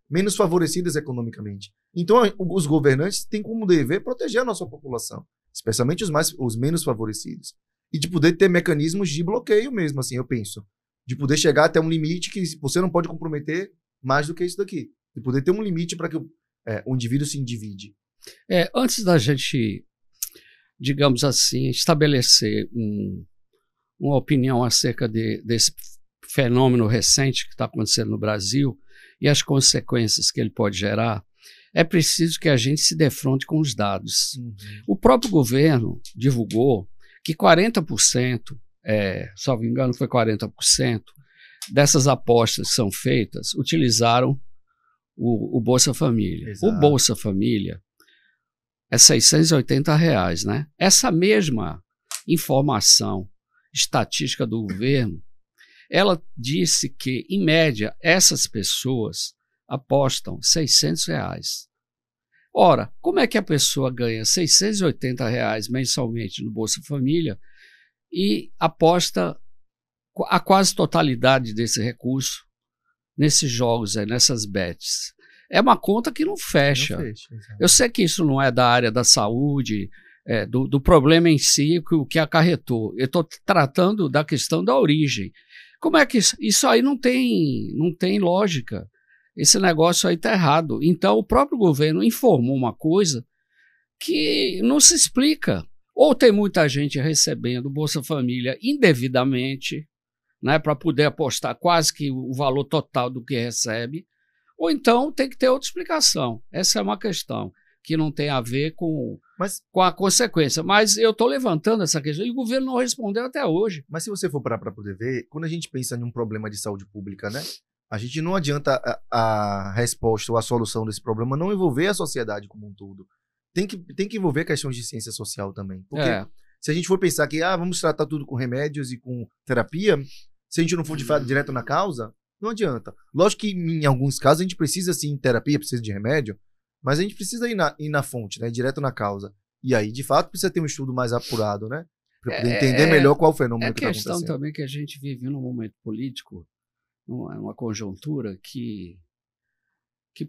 menos favorecidas economicamente. Então os governantes têm como dever proteger a nossa população, especialmente os menos favorecidos. E de poder ter mecanismos de bloqueio mesmo, assim, eu penso. De poder chegar até um limite que você não pode comprometer mais do que isso daqui. De poder ter um limite para que o indivíduo se individe. Antes da gente, digamos assim, estabelecer uma opinião acerca desse fenômeno recente que está acontecendo no Brasil e as consequências que ele pode gerar, é preciso que a gente se defronte com os dados. O próprio governo divulgou que 40%, salvo engano foi 40%, dessas apostas que são feitas utilizaram o Bolsa Família. Exato. O Bolsa Família é R$680, né? Essa mesma informação estatística do governo, ela disse que, em média, essas pessoas apostam R$600. Ora, como é que a pessoa ganha R$680 mensalmente no Bolsa Família e aposta a quase totalidade desse recurso nesses jogos, nessas bets? É uma conta que não fecha. Eu sei que isso não é da área da saúde, do problema em si, o que acarretou. Eu estou tratando da questão da origem. Como é que isso aí não tem lógica? Esse negócio aí está errado. Então, o próprio governo informou uma coisa que não se explica. Ou tem muita gente recebendo Bolsa Família indevidamente, né, para poder apostar quase que o valor total do que recebe, ou então tem que ter outra explicação. Essa é uma questão que não tem a ver com a consequência. Mas eu estou levantando essa questão e o governo não respondeu até hoje. Mas se você for parar para poder ver, quando a gente pensa em um problema de saúde pública, né, a gente não adianta a resposta ou a solução desse problema não envolver a sociedade como um todo. Tem que envolver questões de ciência social também. Porque se a gente for pensar que vamos tratar tudo com remédios e com terapia, se a gente não for de fato direto na causa, não adianta. Lógico que em alguns casos a gente precisa sim de terapia, precisa de remédio, mas a gente precisa ir na fonte, né, direto na causa. E aí, de fato, precisa ter um estudo mais apurado, né? Para poder entender melhor qual o fenômeno que está acontecendo. É questão também que a gente vive num momento político, uma conjuntura que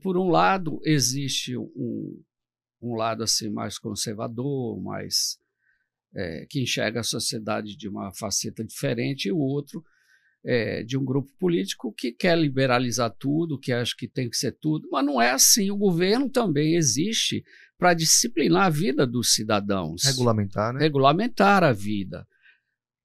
por um lado existe um lado assim mais conservador, mais que enxerga a sociedade de uma faceta diferente, e o outro de um grupo político que quer liberalizar tudo, que acha que tem que ser tudo, mas não é assim. O governo também existe para disciplinar a vida dos cidadãos. Regulamentar, né? Regulamentar a vida.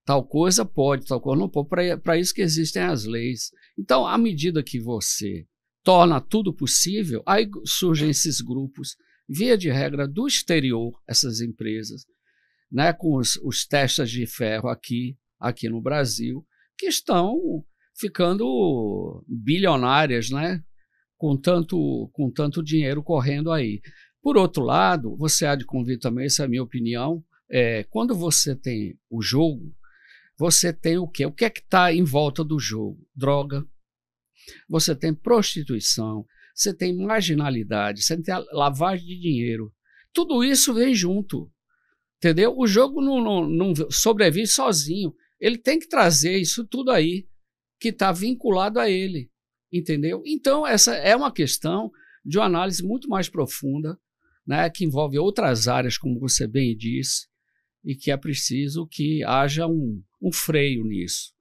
Tal coisa pode, tal coisa não pode. Para isso que existem as leis. Então, à medida que você torna tudo possível, aí surgem esses grupos, via de regra, do exterior, essas empresas, né, com os testas de ferro aqui no Brasil, que estão ficando bilionárias, né, com tanto dinheiro correndo aí. Por outro lado, você há de convir também, essa é a minha opinião, quando você tem o jogo, você tem o quê? O que é que está em volta do jogo? Droga, você tem prostituição, você tem marginalidade, você tem lavagem de dinheiro. Tudo isso vem junto, entendeu? O jogo não sobrevive sozinho. Ele tem que trazer isso tudo aí que está vinculado a ele, entendeu? Então, essa é uma questão de uma análise muito mais profunda, né, que envolve outras áreas, como você bem disse, e que é preciso que haja um freio nisso.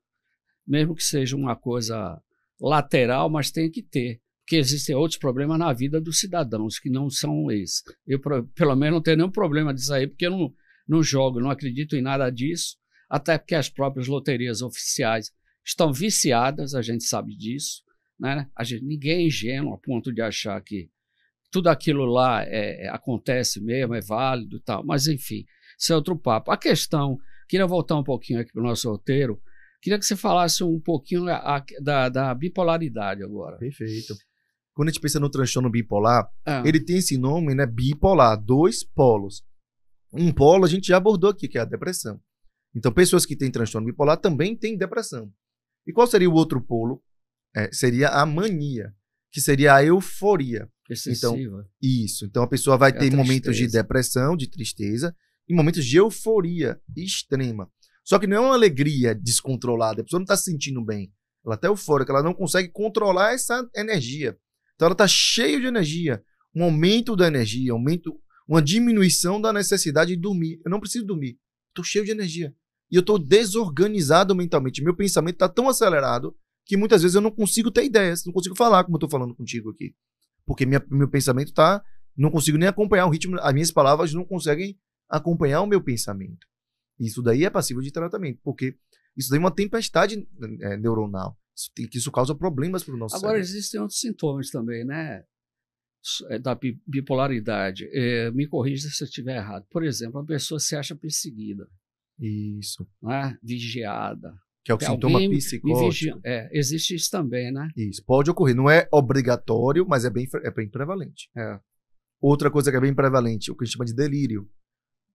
Mesmo que seja uma coisa lateral, mas tem que ter, porque existem outros problemas na vida dos cidadãos que não são esses. Eu, pelo menos, não tenho nenhum problema disso aí, porque eu não jogo, não acredito em nada disso, até porque as próprias loterias oficiais estão viciadas, a gente sabe disso, né? Ninguém é ingênuo a ponto de achar que tudo aquilo lá acontece mesmo, é válido e tal, mas enfim, isso é outro papo. A questão, queria voltar um pouquinho aqui para o nosso roteiro, queria que você falasse um pouquinho da bipolaridade agora. Perfeito. Quando a gente pensa no transtorno bipolar, ele tem esse nome, né, bipolar, 2 polos. Um polo a gente já abordou aqui, que é a depressão. Então, pessoas que têm transtorno bipolar também têm depressão. E qual seria o outro polo? Seria a mania, que seria a euforia. Excessiva. Então, isso. Então, a pessoa vai ter momentos de depressão, de tristeza, e momentos de euforia extrema. Só que não é uma alegria descontrolada. A pessoa não está se sentindo bem. Ela está eufórica, ela não consegue controlar essa energia. Então, ela está cheia de energia. Um aumento da energia, uma diminuição da necessidade de dormir. Eu não preciso dormir. Estou cheio de energia. E eu estou desorganizado mentalmente. Meu pensamento está tão acelerado que muitas vezes eu não consigo ter ideias, não consigo falar como eu estou falando contigo aqui. Porque meu pensamento está... Não consigo nem acompanhar o ritmo, as minhas palavras não conseguem acompanhar o meu pensamento. Isso daí é passível de tratamento, porque isso daí é uma tempestade neuronal. Isso causa problemas para o nosso cérebro. Agora, existem outros sintomas também, né? Da bipolaridade. Me corrija se eu estiver errado. Por exemplo, a pessoa se acha perseguida. Isso. Né? Vigiada. que é o sintoma alguém me psicótico. vigia. Existe isso também, né? Isso, pode ocorrer. Não é obrigatório, mas é bem prevalente. Outra coisa que é bem prevalente, o que a gente chama de delírio.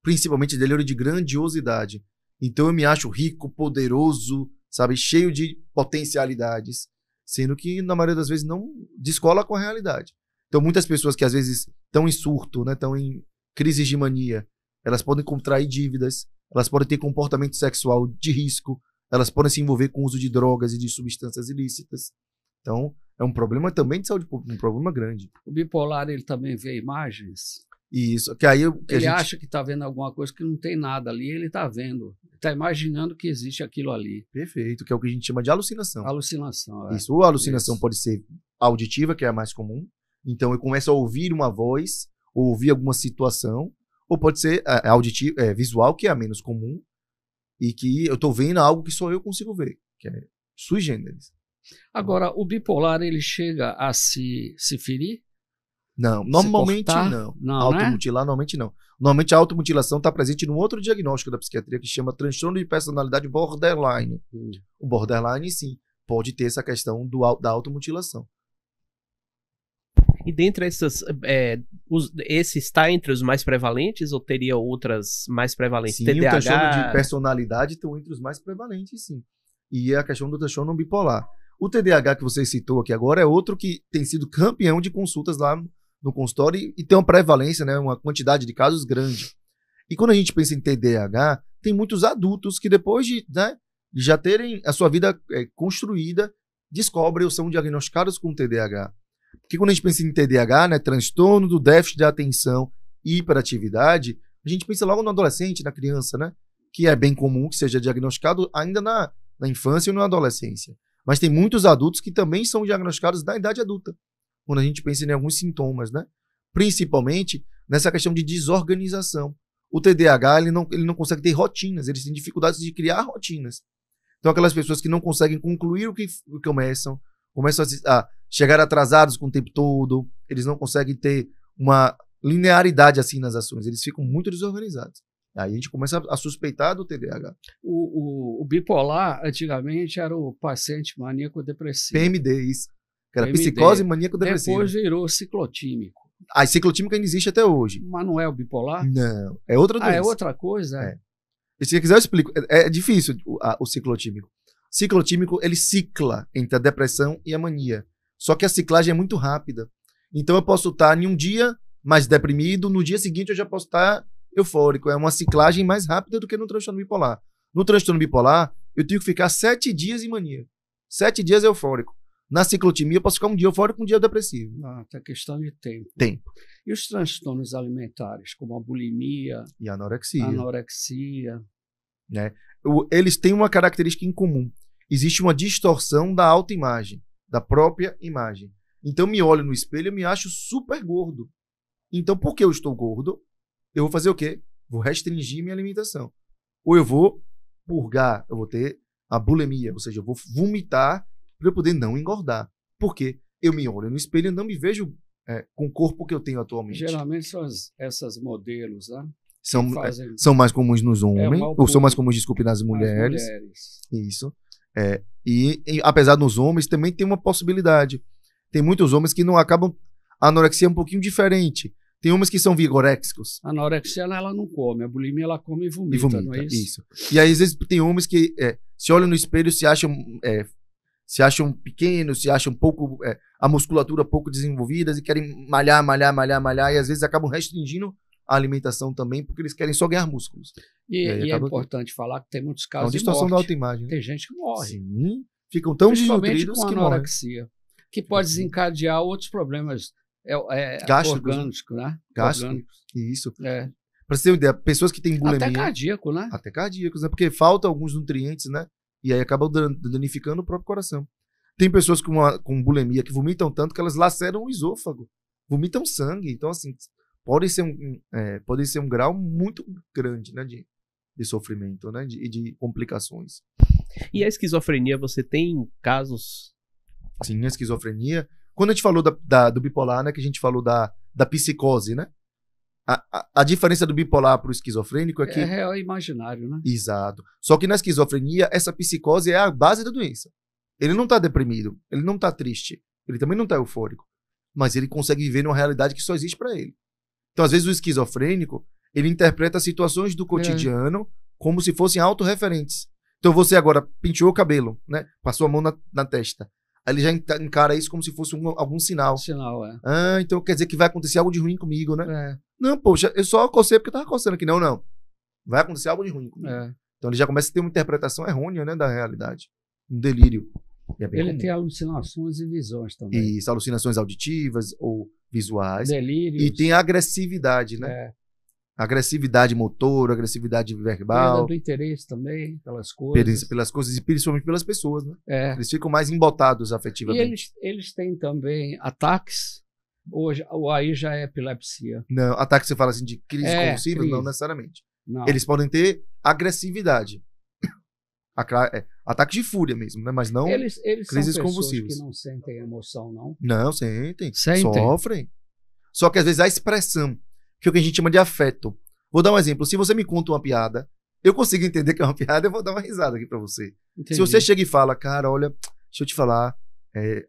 Principalmente delírio de grandiosidade. Então eu me acho rico, poderoso, sabe, cheio de potencialidades, sendo que na maioria das vezes não descola com a realidade. Então muitas pessoas que às vezes estão em surto, né, estão em crises de mania, elas podem contrair dívidas, elas podem ter comportamento sexual de risco, elas podem se envolver com o uso de drogas e de substâncias ilícitas. Então é um problema também de saúde pública, um problema grande. O bipolar, ele também vê imagens? Isso, que aí ele acha que está vendo alguma coisa que não tem nada ali, ele está vendo, está imaginando que existe aquilo ali. Perfeito, que é o que a gente chama de alucinação. Alucinação, Isso, ou a alucinação pode ser auditiva, que é a mais comum, então eu começo a ouvir uma voz, ou ouvir alguma situação, ou pode ser auditiva, visual, que é a menos comum, e que eu estou vendo algo que só eu consigo ver, que é sui generis. Agora, o bipolar, ele chega a se ferir? Não, normalmente não. Não, automutilar, normalmente não. Normalmente a automutilação está presente num outro diagnóstico da psiquiatria que se chama transtorno de personalidade borderline. O borderline, sim, pode ter essa questão da automutilação. E dentre essas, esse está entre os mais prevalentes ou teria outras mais prevalentes? Sim, TDAH... o transtorno de personalidade estão entre os mais prevalentes, sim. E a questão do transtorno bipolar. O TDAH que você citou aqui agora é outro que tem sido campeão de consultas lá no consultório e tem uma prevalência, né, uma quantidade de casos grande. E quando a gente pensa em TDAH, tem muitos adultos que depois de, né, de já terem a sua vida construída, descobrem ou são diagnosticados com TDAH. Porque quando a gente pensa em TDAH, né, transtorno do déficit de atenção e hiperatividade, a gente pensa logo no adolescente, na criança, né, que é bem comum que seja diagnosticado ainda na infância ou na adolescência. Mas tem muitos adultos que também são diagnosticados na idade adulta, quando a gente pensa em alguns sintomas, né? Principalmente nessa questão de desorganização. O TDAH ele não consegue ter rotinas, eles têm dificuldades de criar rotinas. Então aquelas pessoas que não conseguem concluir o que começam a chegar atrasados com o tempo todo, eles não conseguem ter uma linearidade assim nas ações, eles ficam muito desorganizados. Aí a gente começa a suspeitar do TDAH. O bipolar, antigamente, era o paciente maníaco-depressivo. PMD, isso. Que era PMD. psicose maníaco-depressiva. Depois virou ciclotímico. A ciclotímica ainda existe até hoje. Mas não é o bipolar? Não, é outra doença. É outra coisa? É. E se quiser eu explico. É difícil o ciclotímico. Ciclotímico, ele cicla entre a depressão e a mania. Só que a ciclagem é muito rápida. Então eu posso estar em um dia mais deprimido, no dia seguinte eu já posso estar eufórico. É uma ciclagem mais rápida do que no transtorno bipolar. No transtorno bipolar, eu tenho que ficar 7 dias em mania. 7 dias eufórico. Na ciclotimia, eu posso ficar um dia eufórico, um dia depressivo. Não, é questão de tempo. Tempo. E os transtornos alimentares, como a bulimia, e a anorexia. Né? Eles têm uma característica em comum. Existe uma distorção da autoimagem, da própria imagem. Então, me olho no espelho e me acho super gordo. Então, porque eu estou gordo, eu vou fazer o quê? Vou restringir minha alimentação. Ou eu vou purgar, eu vou ter a bulimia, ou seja, eu vou vomitar para eu poder não engordar. Por quê? Eu me olho no espelho e não me vejo com o corpo que eu tenho atualmente. Geralmente são essas modelos, né? São mais comuns nos homens, ou são mais comuns, desculpe, nas mulheres. Isso. E apesar dos homens, também tem uma possibilidade. Tem muitos homens que não acabam... A anorexia é um pouquinho diferente. Tem homens que são vigoréxicos. A anorexia ela não come, a bulimia ela come e vomita, não é isso? E aí, às vezes, tem homens que se olham no espelho, se acham pequenos, se acham pouco... a musculatura pouco desenvolvidas e querem malhar, e às vezes acabam restringindo a alimentação também, porque eles querem só ganhar músculos. E é importante falar que tem muitos casos de distorção morte. da autoimagem. Tem gente que morre. Sim, ficam tão desnutridos com que anorexia, que pode desencadear outros problemas orgânicos, né? Gástricos. Isso. Pra você ter uma ideia, pessoas que têm bulimia... Até cardíaco, né? Até cardíacos, né? Porque falta alguns nutrientes, né? E aí acaba danificando o próprio coração. Tem pessoas com bulimia que vomitam tanto que elas laceram o esôfago. Vomitam sangue. Então, assim, pode ser um grau muito grande, né? De sofrimento, né? E de complicações. E a esquizofrenia, você tem casos? Sim, a esquizofrenia... Quando a gente falou do bipolar, né, que a gente falou da psicose, né? A diferença do bipolar pro esquizofrênico é que... É real e imaginário, né? Exato. Só que na esquizofrenia, essa psicose é a base da doença. Ele não tá deprimido, ele não tá triste, ele também não tá eufórico, mas ele consegue viver numa realidade que só existe para ele. Então, às vezes, o esquizofrênico, ele interpreta situações do cotidiano como se fossem autorreferentes. Então, você agora penteou o cabelo, né? Passou a mão na testa. Aí ele já encara isso como se fosse algum sinal. Sinal, é. Ah, então quer dizer que vai acontecer algo de ruim comigo, né? É, Não, poxa, eu só cocei porque eu tava coçando aqui. Não, não. Vai acontecer algo de ruim comigo. é. Então ele já começa a ter uma interpretação errônea, né, da realidade. Um delírio. E é bem Ele comum. tem alucinações e visões também. Isso, alucinações auditivas ou visuais. Delírios. E tem agressividade, né? É, Agressividade motora, agressividade perda verbal, do interesse também pelas coisas. pelas coisas e principalmente pelas pessoas, né? É. Eles ficam mais embotados E afetivamente. eles têm também ataques, ou aí já é epilepsia. Não, ataque você fala assim de crise É, convulsiva? crise. Não necessariamente. Não. Eles podem ter agressividade. Ataque de fúria mesmo, né? Mas não. Eles crises são pessoas convulsivas. que não sentem emoção, não. Não, sentem. Sentem. Sofrem. Só que às vezes a expressão, que é o que a gente chama de afeto. Vou dar um exemplo. Se você me conta uma piada, eu consigo entender que é uma piada, eu vou dar uma risada aqui pra você. Entendi. Se você chega e fala, cara, olha, deixa eu te falar,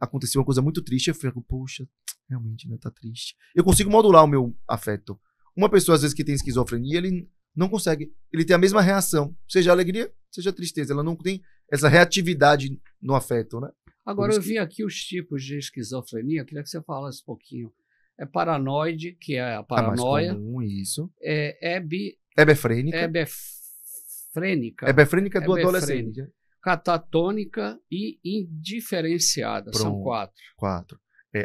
aconteceu uma coisa muito triste, eu fico, poxa, realmente, né, tá triste. Eu consigo modular o meu afeto. Uma pessoa, às vezes, que tem esquizofrenia, ele não consegue. Ele tem a mesma reação, seja alegria, seja tristeza. Ela não tem essa reatividade no afeto, né? Agora, Por eu isso vi aqui os tipos de esquizofrenia, eu queria que você falasse um pouquinho. É paranoide, que é a mais paranoia. comum, isso. É Hebefrênica. hebefrênica, Hebefrênica do hebefrênica. adolescente. né? catatônica e indiferenciada. São Pronto. 4. 4.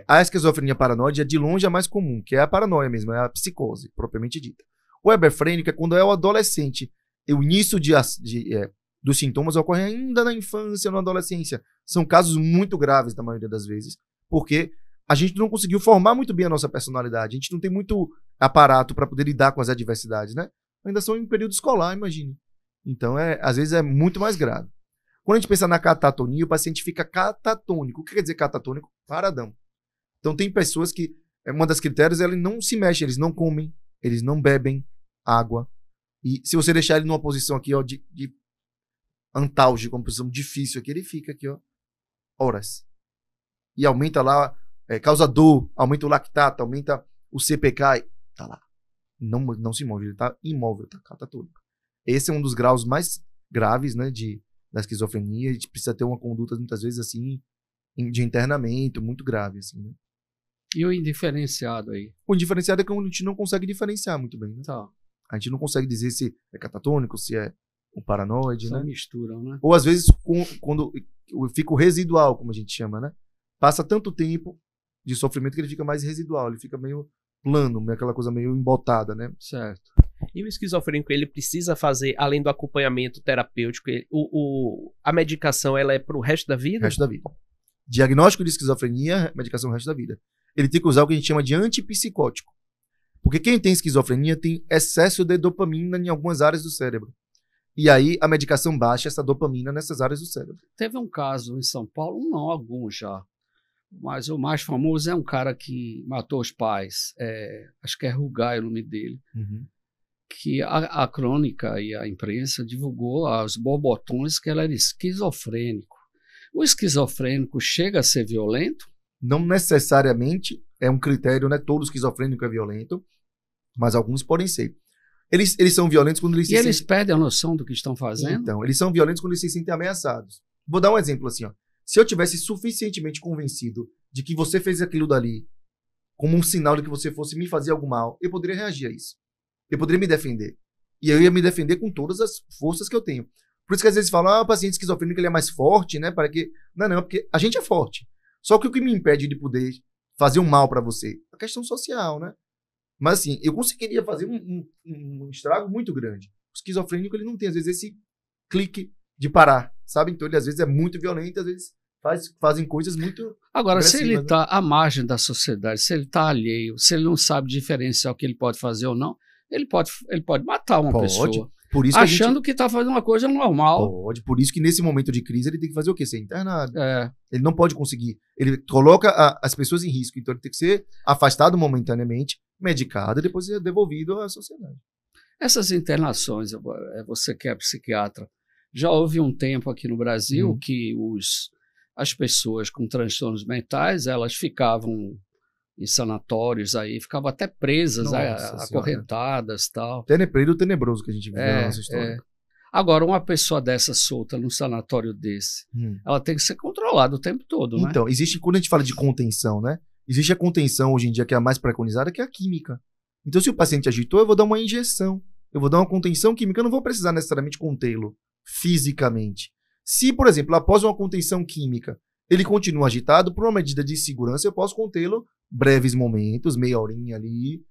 A esquizofrenia paranoide é de longe a mais comum, que é a paranoia mesmo, é a psicose, propriamente dita. O hebefrênico é quando é o adolescente. E o início dos sintomas ocorre ainda na infância, na adolescência. São casos muito graves, na maioria das vezes, porque a gente não conseguiu formar muito bem a nossa personalidade. A gente não tem muito aparato para poder lidar com as adversidades, né? Ainda são em período escolar, imagine. Então, às vezes é muito mais grave. Quando a gente pensa na catatonia, o paciente fica catatônico. O que quer dizer catatônico? Paradão. Então, tem pessoas que, uma das critérios, eles não se mexem, eles não comem, eles não bebem água. E se você deixar ele numa posição aqui, ó, de antálgico, uma posição difícil aqui, ele fica aqui, ó, horas. E aumenta lá, causa dor, aumenta o lactato, aumenta o CPK, tá lá. Não se move, ele tá imóvel, tá catatônico. Esse é um dos graus mais graves, né, da esquizofrenia. A gente precisa ter uma conduta, muitas vezes, assim, de internamento, muito grave, assim, né? E o indiferenciado aí? O indiferenciado é que a gente não consegue diferenciar muito bem, né? Tá. A gente não consegue dizer se é catatônico, se é o paranoide, Só né? misturam, né? Ou às vezes, quando fica o residual, como a gente chama, né? Passa tanto tempo de sofrimento que ele fica mais residual, ele fica meio plano, aquela coisa meio embotada, né? Certo. E o esquizofrênico, ele precisa fazer, além do acompanhamento terapêutico, a medicação, ela é pro resto da O vida? resto da vida. Diagnóstico de esquizofrenia, medicação o resto da vida. Ele tem que usar o que a gente chama de antipsicótico. Porque quem tem esquizofrenia tem excesso de dopamina em algumas áreas do cérebro. E aí a medicação baixa essa dopamina nessas áreas do cérebro. Teve um caso em São Paulo, não, alguns já. Mas o mais famoso é um cara que matou os pais. Acho que é Rugai o nome dele. Que a crônica e a imprensa divulgou aos borbotões que ele era esquizofrênico. O esquizofrênico chega a ser violento? Não necessariamente é um critério, né? Todo esquizofrênico é violento, mas alguns podem ser. Eles são violentos quando eles E eles perdem a noção do que estão fazendo? Então, eles são violentos quando eles se sentem ameaçados. Vou dar um exemplo assim, ó. Se eu tivesse suficientemente convencido de que você fez aquilo dali como um sinal de que você fosse me fazer algo mal, eu poderia reagir a isso. Eu poderia me defender. E eu ia me defender com todas as forças que eu tenho. Por isso que às vezes falam, o paciente esquizofrênico ele é mais forte, né? Para que... Não, porque a gente é forte. Só que o que me impede de poder fazer um mal para você? A questão social, né? Mas assim, eu conseguiria fazer um estrago muito grande. O esquizofrênico, ele não tem, às vezes, esse clique de parar, sabe? Então ele, às vezes, é muito violento, às vezes fazem coisas muito Agora, se ele agressivas, está à margem da sociedade, se ele está alheio, se ele não sabe diferenciar o que ele pode fazer ou não, ele pode matar uma pessoa. Por isso achando que está fazendo uma coisa normal. Pode. Por isso que nesse momento de crise ele tem que fazer o quê? Ser internado. É. Ele não pode conseguir. Ele coloca as pessoas em risco. Então ele tem que ser afastado momentaneamente medicado e depois é devolvido à sociedade. Essas internações, você que é psiquiatra, já houve um tempo aqui no Brasil que as pessoas com transtornos mentais, elas ficavam em sanatórios aí, ficavam até presas, acorrentadas e tal. Período tenebroso que a gente viveu na nossa história. Agora, uma pessoa dessa solta num sanatório desse, ela tem que ser controlada o tempo todo, né? Então, quando a gente fala de contenção, né? Existe a contenção hoje em dia que é a mais preconizada, que é a química. Então, se o paciente agitou, eu vou dar uma injeção. Eu vou dar uma contenção química, eu não vou precisar necessariamente contê-lo fisicamente. Se, por exemplo, após uma contenção química, ele continua agitado, por uma medida de segurança, eu posso contê-lo breves momentos, meia horinha ali,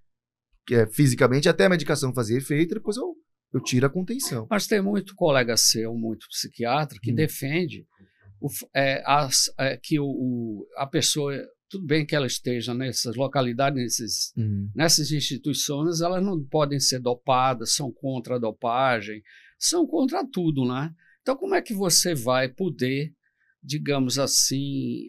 fisicamente, até a medicação fazer efeito, depois eu tiro a contenção. Mas tem muito colega seu, muito psiquiatra, que defende que a pessoa, tudo bem que ela esteja nessas localidades, nessas instituições, elas não podem ser dopadas, são contra a dopagem, são contra tudo, né? Então, como é que você vai poder, digamos assim,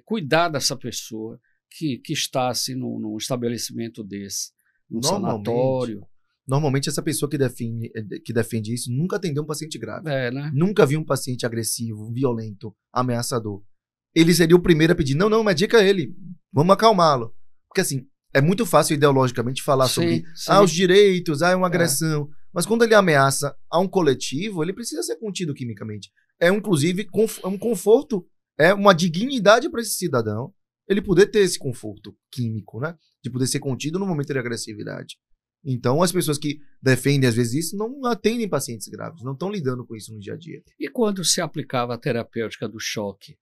cuidar dessa pessoa que está assim, num estabelecimento desse, num sanatório? Normalmente, essa pessoa que defende isso nunca atendeu um paciente grave. Né? Nunca viu um paciente agressivo, violento, ameaçador. Ele seria o primeiro a pedir, não, medica ele, vamos acalmá-lo. Porque assim, é muito fácil ideologicamente falar sobre os direitos, uma agressão. Mas quando ele ameaça a um coletivo, ele precisa ser contido quimicamente. Inclusive, um conforto, uma dignidade para esse cidadão ele poder ter esse conforto químico, né? De poder ser contido no momento de agressividade. Então, as pessoas que defendem, às vezes, isso, não atendem pacientes graves, não estão lidando com isso no dia a dia. E quando se aplicava a terapêutica do choque?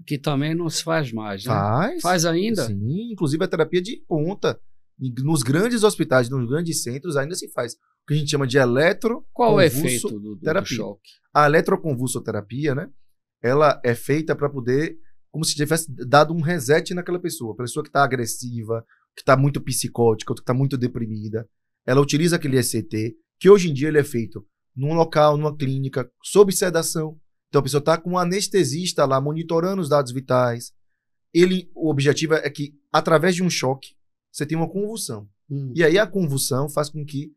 Que também não se faz mais, né? Faz ainda? Sim, inclusive a terapia de ponta. Nos grandes hospitais, nos grandes centros, ainda se faz. O que a gente chama de eletroconvulsoterapia. Qual o efeito do choque? A eletroconvulsoterapia, né? Ela é feita para poder, como se tivesse dado um reset naquela pessoa. A pessoa que está agressiva, que está muito psicótica, que está muito deprimida. Ela utiliza aquele ECT, que hoje em dia ele é feito num local, numa clínica, sob sedação. Então a pessoa está com um anestesista lá, monitorando os dados vitais. O objetivo é que, através de um choque, você tem uma convulsão. E aí a convulsão faz com que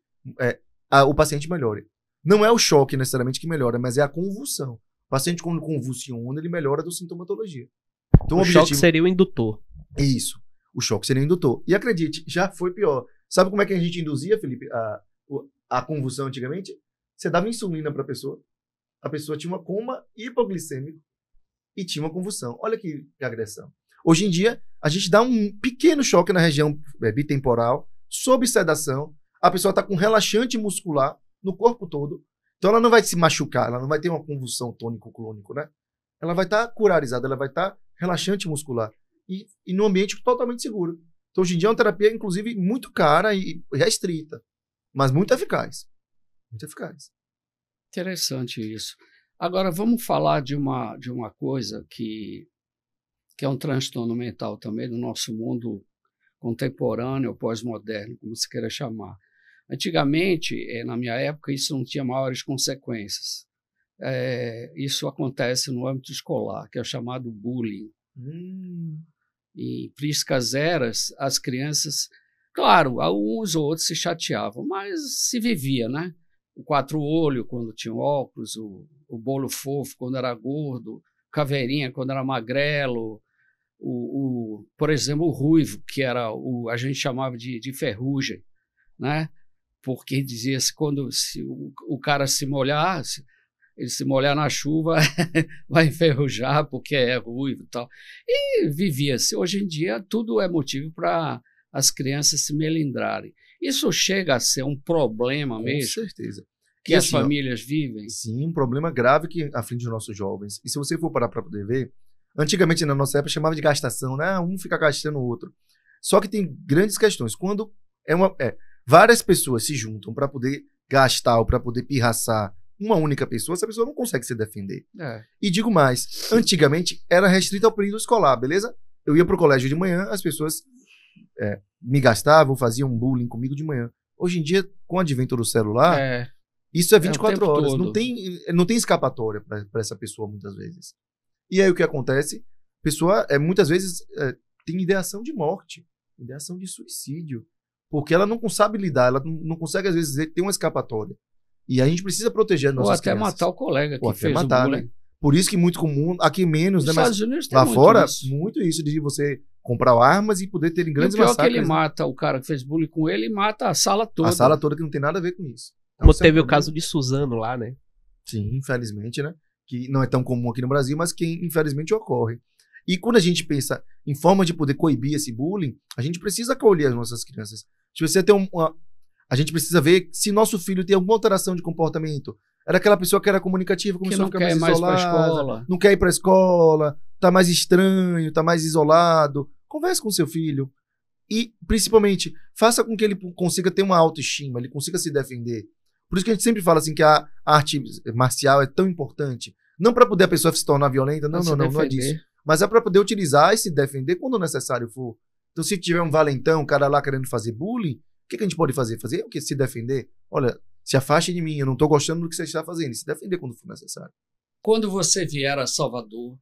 o paciente melhore. Não é o choque necessariamente que melhora, mas é a convulsão. O paciente, quando convulsiona, ele melhora da sintomatologia. Então, o choque seria o indutor. Isso. O choque seria o indutor. E acredite, já foi pior. Sabe como é que a gente induzia, Felipe, a convulsão antigamente? Você dava insulina para a pessoa tinha uma coma hipoglicêmico e tinha uma convulsão. Olha que agressão. Hoje em dia, a gente dá um pequeno choque na região bitemporal, sob sedação, a pessoa está com relaxante muscular no corpo todo, então ela não vai se machucar, ela não vai ter uma convulsão tônico-clônico, né? Ela vai estar curarizada, ela vai estar relaxante muscular e num ambiente totalmente seguro. Então, hoje em dia é uma terapia, inclusive, muito cara e restrita, mas muito eficaz. Muito eficaz. Interessante isso. Agora, vamos falar de uma coisa que é um transtorno mental também do nosso mundo contemporâneo, pós-moderno, como se queira chamar. Antigamente, na minha época, isso não tinha maiores consequências. Isso acontece no âmbito escolar, que é o chamado bullying. Em priscas eras, as crianças, claro, uns ou outros se chateavam, mas se vivia, né? O quatro-olho, quando tinha óculos, o bolo fofo, quando era gordo, caveirinha, quando era magrelo, por exemplo, o ruivo, que era a gente chamava de ferrugem, né? Porque dizia-se se o cara se molhasse, ele se molhar na chuva vai enferrujar porque é ruivo e tal. E vivia-se. Hoje em dia, tudo é motivo para as crianças se melindrarem. Isso chega a ser um problema mesmo? Com certeza. Que as famílias vivem? Sim, um problema grave que aflige os nossos jovens. E se você for parar para poder ver, antigamente na nossa época chamava de gastação, né? Um fica gastando o outro. Só que tem grandes questões. Quando várias pessoas se juntam para poder gastar ou para poder pirraçar uma única pessoa, essa pessoa não consegue se defender. E digo mais, antigamente era restrito ao período escolar, beleza? Eu ia pro colégio de manhã, as pessoas me gastavam, faziam bullying comigo de manhã. Hoje em dia, com o advento do celular, isso é 24 horas. Não tem escapatória para essa pessoa, muitas vezes. E aí o que acontece? A pessoa, muitas vezes, tem ideação de morte, ideação de suicídio. porque ela não sabe lidar, ela não consegue, às vezes, ter uma escapatória. E a gente precisa proteger as Ou nossas até crianças. matar o colega Ou que até fez matar, o bullying. né? Por isso que muito comum, aqui menos, Nos né? Mas Estados Unidos tem lá muito fora, isso. muito isso de você comprar armas e poder ter E o grandes pior é que massacres. ele né? mata o cara que fez bullying com ele e mata a sala toda. A sala toda que não tem nada a ver com isso. Então, Como isso é um teve o problema. caso de Suzano lá, né? Sim, infelizmente, né? Que não é tão comum aqui no Brasil, mas que infelizmente ocorre. E quando a gente pensa em forma de poder coibir esse bullying, a gente precisa acolher as nossas crianças. A gente precisa ver se nosso filho tem alguma alteração de comportamento. Era aquela pessoa que era comunicativa, Que começou a não ficar quer mais mais pra isolada, escola. não quer ir para a escola, tá mais estranho, tá mais isolado. Converse com seu filho. E, principalmente, faça com que ele consiga ter uma autoestima, ele consiga se defender. Por isso que a gente sempre fala assim que a arte marcial é tão importante. Não para poder a pessoa se tornar violenta, não é disso. Mas é para poder utilizar e se defender quando necessário for. Então, se tiver um valentão, um cara lá querendo fazer bullying, o que a gente pode fazer? Fazer o quê? Se defender? Olha, se afaste de mim, eu não estou gostando do que você está fazendo. E se defender quando for necessário. Quando você vier a Salvador,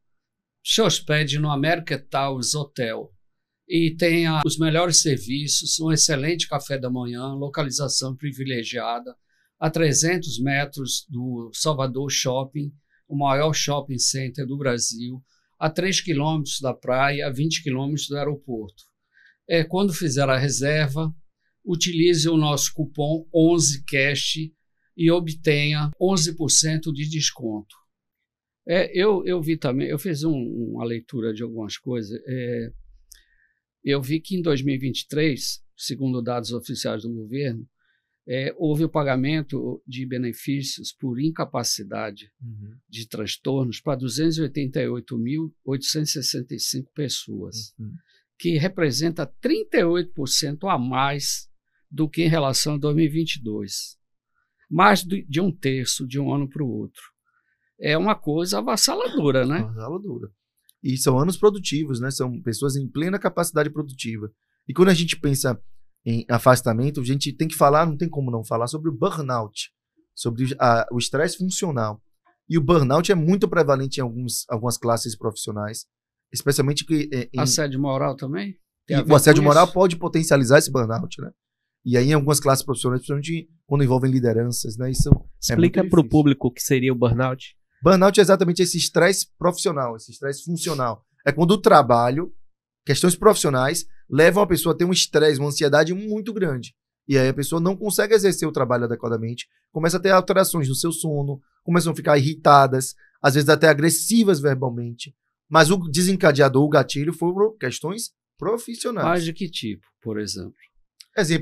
se hospede no American Towers Hotel e tenha os melhores serviços, um excelente café da manhã, localização privilegiada, a 300 metros do Salvador Shopping, o maior shopping center do Brasil, a 3 quilômetros da praia, a 20 quilômetros do aeroporto. Quando fizer a reserva, utilize o nosso cupom 11CASH e obtenha 11% de desconto. Eu vi também, eu fiz uma leitura de algumas coisas. Eu vi que em 2023, segundo dados oficiais do governo, houve o pagamento de benefícios por incapacidade de transtornos para 288.865 pessoas, que representa 38% a mais do que em relação a 2022. Mais de um terço de um ano para o outro. É uma coisa avassaladora, né? Avassaladora. E são anos produtivos, né? São pessoas em plena capacidade produtiva. E quando a gente pensa em afastamento, a gente tem que falar, não tem como não falar, sobre o burnout, sobre o estresse funcional. E o burnout é muito prevalente em algumas classes profissionais, especialmente assédio moral também? O assédio moral pode potencializar esse burnout, né? E aí em algumas classes profissionais, principalmente quando envolvem lideranças, né? Isso explica para o público o que seria o burnout. Burnout é exatamente esse estresse profissional, esse estresse funcional. É quando o trabalho, questões profissionais, levam a pessoa a ter um estresse, uma ansiedade muito grande. E aí a pessoa não consegue exercer o trabalho adequadamente, começa a ter alterações no seu sono, começam a ficar irritadas, às vezes até agressivas verbalmente. Mas o desencadeador, o gatilho, foram questões profissionais. Mas de que tipo, por exemplo?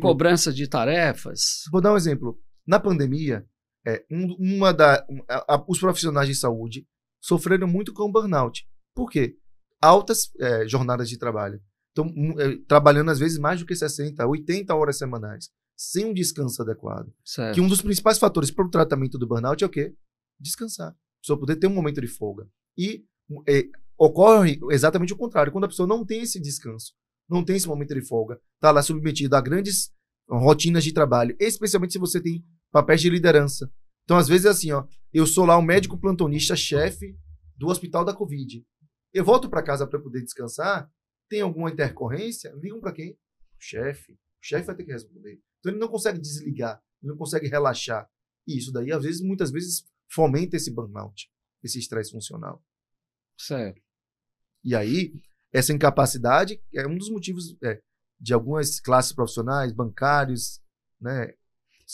Cobrança de tarefas? Vou dar um exemplo. Na pandemia, os profissionais de saúde sofreram muito com burnout. Por quê? Altas jornadas de trabalho. Então, trabalhando às vezes mais do que 60, 80 horas semanais, sem um descanso adequado. Certo. Que um dos principais fatores para o tratamento do burnout é o quê? Descansar. A pessoa poder ter um momento de folga. E ocorre exatamente o contrário. Quando a pessoa não tem esse descanso, não tem esse momento de folga, está lá submetida a grandes rotinas de trabalho, especialmente se você tem papéis de liderança. Então, às vezes é assim, eu sou lá um médico plantonista, chefe do hospital da Covid. Eu volto para casa para poder descansar, tem alguma intercorrência, ligam para quem? O chefe. O chefe vai ter que responder. Então, ele não consegue desligar, ele não consegue relaxar. E isso daí, muitas vezes, fomenta esse burnout, esse estresse funcional. Certo. E aí, essa incapacidade é um dos motivos de algumas classes profissionais, bancários, né?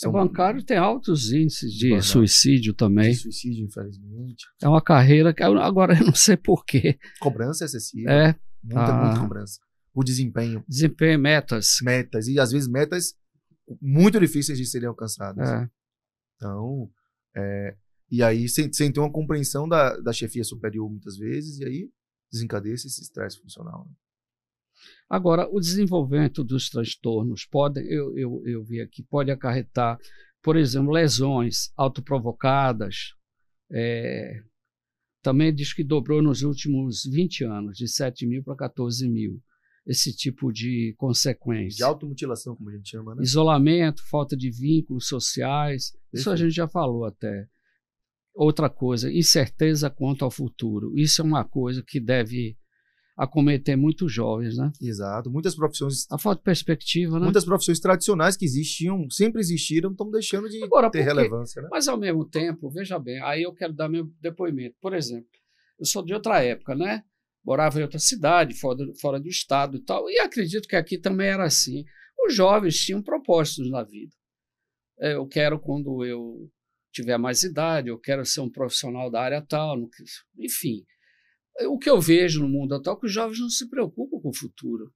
O bancário tem altos índices de suicídio também. De suicídio, infelizmente. É uma carreira que agora eu não sei porquê. Cobrança excessiva. Muita cobrança. O desempenho. Desempenho, metas. Metas. E às vezes metas muito difíceis de serem alcançadas. Então, e aí sem ter uma compreensão da chefia superior muitas vezes, e aí desencadeia esse estresse funcional. Né? Agora, o desenvolvimento dos transtornos eu vi aqui, pode acarretar, por exemplo, lesões autoprovocadas. Também diz que dobrou nos últimos 20 anos, de 7 mil para 14 mil, esse tipo de consequência. De automutilação, como a gente chama, né? Isolamento, falta de vínculos sociais, isso a gente já falou até. Outra coisa, incerteza quanto ao futuro. Isso é uma coisa que deve acometer muitos jovens, né? Exato. Muitas profissões. A falta de perspectiva, né? Muitas profissões tradicionais que existiam, sempre existiram, estão deixando de Agora, ter relevância, né? Mas ao mesmo tempo, veja bem, aí eu quero dar meu depoimento. Por exemplo, eu sou de outra época, né? Morava em outra cidade, fora do estado e tal, e acredito que aqui também era assim. Os jovens tinham propósitos na vida. Eu quero, quando eu tiver mais idade, eu quero ser um profissional da área tal, enfim. O que eu vejo no mundo atual é que os jovens não se preocupam com o futuro.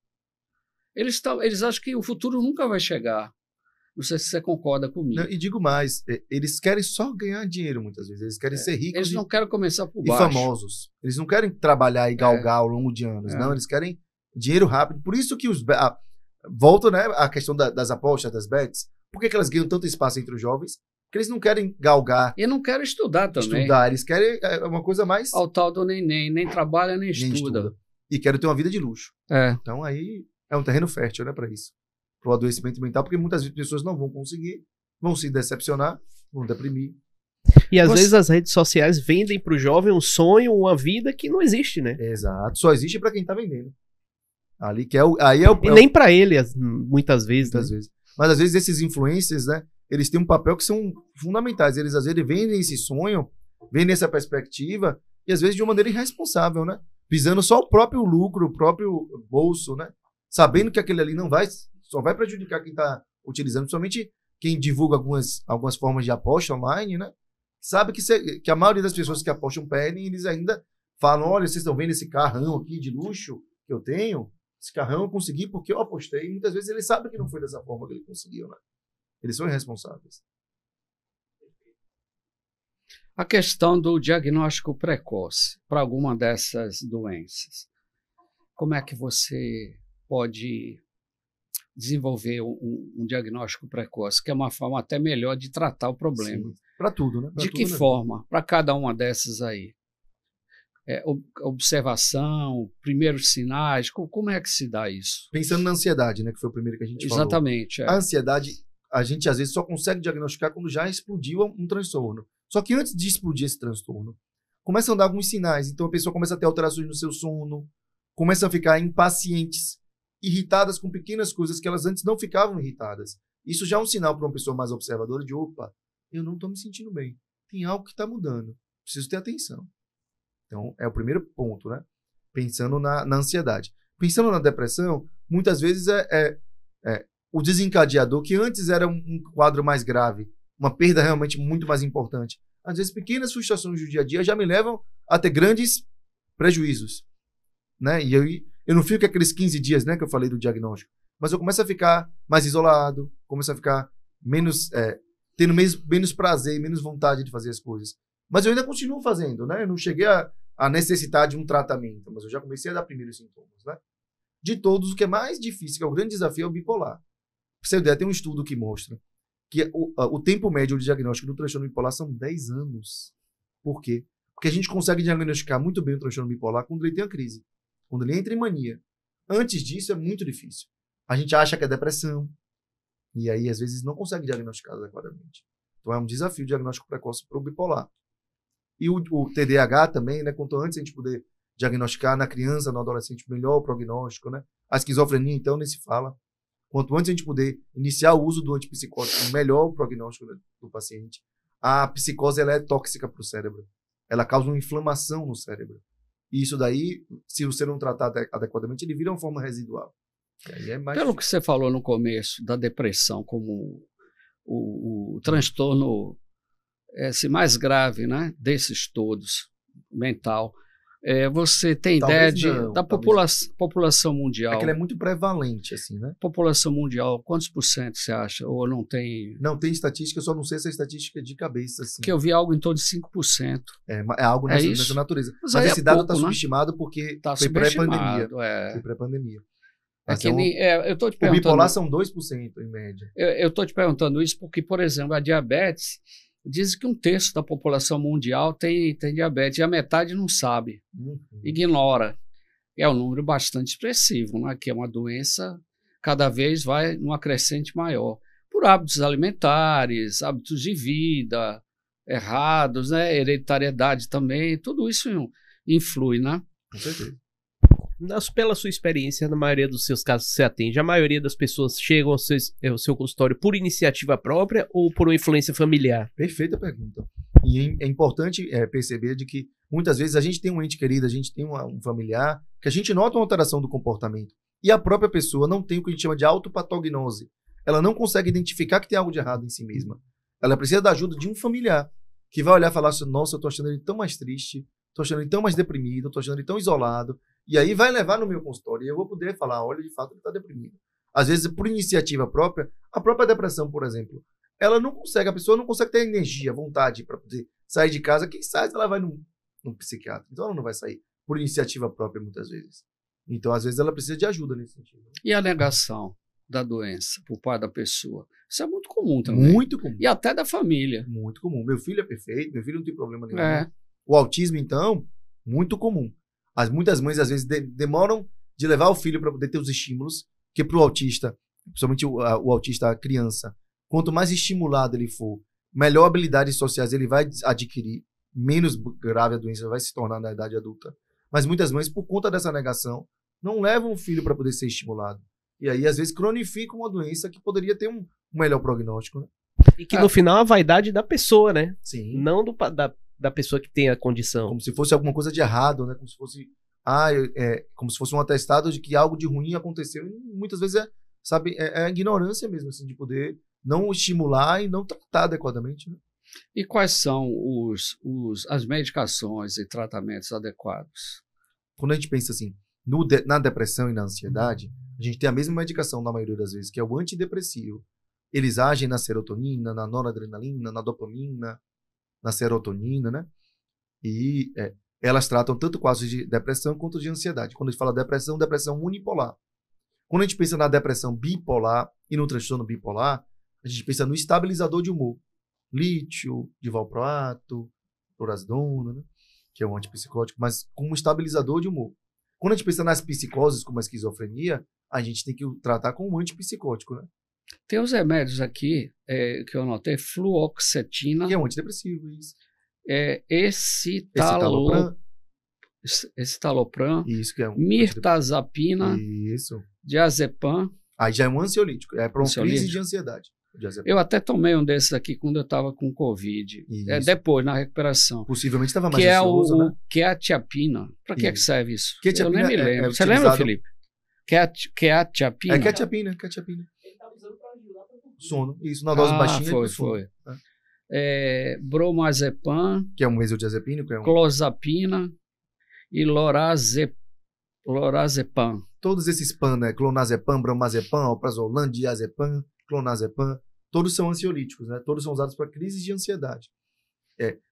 Eles acham que o futuro nunca vai chegar. Não sei se você concorda comigo. Não, e digo mais, eles querem só ganhar dinheiro muitas vezes. Eles querem ser ricos eles não querem começar por e baixo. famosos. Eles não querem trabalhar e galgar ao longo de anos. Não, eles querem dinheiro rápido. Por isso que volta, né, a questão das apostas, das bets. Por que elas ganham tanto espaço entre os jovens? Porque eles não querem galgar. E não querem estudar também. Eles querem uma coisa mais... Ao tal do nem trabalha, nem estuda. E querem ter uma vida de luxo. É. Então aí é um terreno fértil, né, para isso. Para o adoecimento mental, porque muitas vezes pessoas não vão conseguir, vão se decepcionar, vão deprimir. E às vezes as redes sociais vendem para o jovem um sonho, uma vida que não existe, né? Exato. Só existe para quem está vendendo. Ali que e nem para ele, muitas vezes. Muitas vezes. Mas às vezes esses influencers, né, eles têm um papel que são fundamentais. Eles às vezes vendem esse sonho, vendem essa perspectiva, e às vezes de uma maneira irresponsável, né? Visando só o próprio lucro, o próprio bolso, né? Sabendo que aquele ali só vai prejudicar quem está utilizando, principalmente quem divulga algumas formas de aposta online, né? Sabe que a maioria das pessoas que apostam perdem, eles ainda falam, olha, vocês estão vendo esse carrão aqui de luxo que eu tenho? Esse carrão eu consegui porque eu apostei. E muitas vezes eles sabem que não foi dessa forma que ele conseguiu, né? Eles são irresponsáveis. A questão do diagnóstico precoce para alguma dessas doenças. Como é que você pode desenvolver um diagnóstico precoce, que é uma forma até melhor de tratar o problema? Para tudo, né? De que forma? Para cada uma dessas aí? Observação, primeiros sinais, como é que se dá isso? Pensando na ansiedade, né, que foi o primeiro que a gente falou. Exatamente. A ansiedade, a gente às vezes só consegue diagnosticar quando já explodiu um transtorno. Só que antes de explodir esse transtorno, começam a dar alguns sinais. Então a pessoa começa a ter alterações no seu sono, começa a ficar impacientes, irritadas com pequenas coisas que elas antes não ficavam irritadas. Isso já é um sinal para uma pessoa mais observadora de, opa, eu não estou me sentindo bem. Tem algo que está mudando. Preciso ter atenção. Então, é o primeiro ponto, né? Pensando na ansiedade. Pensando na depressão, muitas vezes o desencadeador, que antes era um quadro mais grave, uma perda realmente muito mais importante. Às vezes, pequenas frustrações do dia a dia já me levam a ter grandes prejuízos, né? E eu não fico aqueles 15 dias, né, que eu falei do diagnóstico, mas eu começo a ficar mais isolado, começo a ficar tendo menos prazer, menos vontade de fazer as coisas. Mas eu ainda continuo fazendo, né? Eu não cheguei a necessitar de um tratamento, mas eu já comecei a dar primeiros sintomas, né? De todos, o que é mais difícil, que é o grande desafio, é o bipolar. Pra você ter ideia, tem um estudo que mostra que o tempo médio de diagnóstico do transtorno bipolar são 10 anos. Por quê? Porque a gente consegue diagnosticar muito bem o transtorno bipolar quando ele tem a crise, quando ele entra em mania. Antes disso, é muito difícil. A gente acha que é depressão, e aí, às vezes, não consegue diagnosticar adequadamente. Então, é um desafio o diagnóstico precoce para o bipolar. E o TDAH também, né? Quanto antes a gente poder diagnosticar na criança, no adolescente, melhor o prognóstico, né? A esquizofrenia, então, nem se fala. Quanto antes a gente poder iniciar o uso do antipsicótico, melhor o prognóstico do paciente. A psicose, ela é tóxica para o cérebro. Ela causa uma inflamação no cérebro. E isso daí, se você não tratar adequadamente, ele vira uma forma residual. Aí é mais Pelo difícil. que você falou no começo da depressão como o transtorno mais grave, né, desses todos, mental, você tem Talvez ideia não, da população mundial? É que ele é muito prevalente, assim, né? População mundial, quantos por cento você acha? Ou não tem? Não tem estatística, eu só não sei essa estatística de cabeça, assim. Que eu vi algo em torno de 5%. É algo nessa natureza. Mas Mas aí esse dado pouco, está né? subestimado porque Tá foi pré-pandemia. subestimado, Foi pré-pandemia. É Mas que eu tô te o perguntando. bipolar são 2% em média. Eu estou te perguntando isso porque, por exemplo, a diabetes, dizem que 1/3 da população mundial tem diabetes e a metade não sabe, ignora. É um número bastante expressivo, né? Que é uma doença cada vez vai numa crescente maior. Por hábitos alimentares, hábitos de vida errados, né? Hereditariedade também, tudo isso influi, né? Com certeza. Pela sua experiência, na maioria dos seus casos que você atende, a maioria das pessoas chegam ao seu consultório por iniciativa própria ou por uma influência familiar? Perfeita pergunta. E é importante perceber de que muitas vezes a gente tem um ente querido, a gente tem um familiar, que a gente nota uma alteração do comportamento. E a própria pessoa não tem o que a gente chama de autopatognose. Ela não consegue identificar que tem algo de errado em si mesma. Ela precisa da ajuda de um familiar, que vai olhar e falar assim, nossa, eu tô achando ele tão mais triste, tô achando ele tão mais deprimido, tô achando ele tão isolado. E aí vai levar no meu consultório e eu vou poder falar, olha, de fato ele está deprimido. Às vezes, por iniciativa própria, a própria depressão, por exemplo, ela não consegue, a pessoa não consegue ter energia, vontade para poder sair de casa. Quem sai, ela vai num psiquiatra. Então ela não vai sair por iniciativa própria muitas vezes. Então, às vezes, ela precisa de ajuda nesse sentido. E a negação da doença por parte da pessoa? Isso é muito comum também. Muito comum. E até da família. Muito comum. Meu filho é perfeito, meu filho não tem problema nenhum. O autismo, então, muito comum. Muitas mães, às vezes, demoram de levar o filho para poder ter os estímulos, porque para o autista, principalmente o autista, a criança, quanto mais estimulado ele for, melhor habilidades sociais ele vai adquirir, menos grave a doença vai se tornar na idade adulta. Mas muitas mães, por conta dessa negação, não levam o filho para poder ser estimulado. E aí, às vezes, cronificam uma doença que poderia ter um melhor prognóstico, né? E que no final a vaidade da pessoa, né? Sim. Não da pessoa que tem a condição. Como se fosse alguma coisa de errado, né? Como se fosse, como se fosse um atestado de que algo de ruim aconteceu. E muitas vezes é a ignorância mesmo, assim, de poder não estimular e não tratar adequadamente, né? E quais são as medicações e tratamentos adequados? Quando a gente pensa assim, na depressão e na ansiedade, a gente tem a mesma medicação na maioria das vezes, que é o antidepressivo. Eles agem na serotonina, na noradrenalina, na dopamina, na serotonina, né? E elas tratam tanto quadros de depressão quanto de ansiedade. Quando a gente fala depressão unipolar. Quando a gente pensa na depressão bipolar e no transtorno bipolar, a gente pensa no estabilizador de humor. Lítio, divalproato, lorazepam, né? Que é um antipsicótico, mas como estabilizador de humor. Quando a gente pensa nas psicoses, como a esquizofrenia, a gente tem que tratar com um antipsicótico, né? Tem os remédios aqui que eu anotei, fluoxetina. Que é um antidepressivo, isso. Escitalopram. Isso, que é um mirtazapina. Isso. Diazepam. Aí já é um ansiolítico. É para uma crise de ansiedade. Eu até tomei um desses aqui quando eu estava com Covid. Depois, na recuperação. Possivelmente estava mais ansioso, né? Quetiapina. Para que serve isso? Quetiapina eu nem me lembro. Você lembra, Felipe? Quetiapina? É quetiapina. Sono. Isso, na dose baixinha. Foi. Bromazepam. Que é um mesodiazepínico. Clozapina e lorazepam. Todos esses PAN, né? Clonazepam, bromazepam, alprazolam, diazepam, clonazepam, todos são ansiolíticos, né? Todos são usados para crises de ansiedade.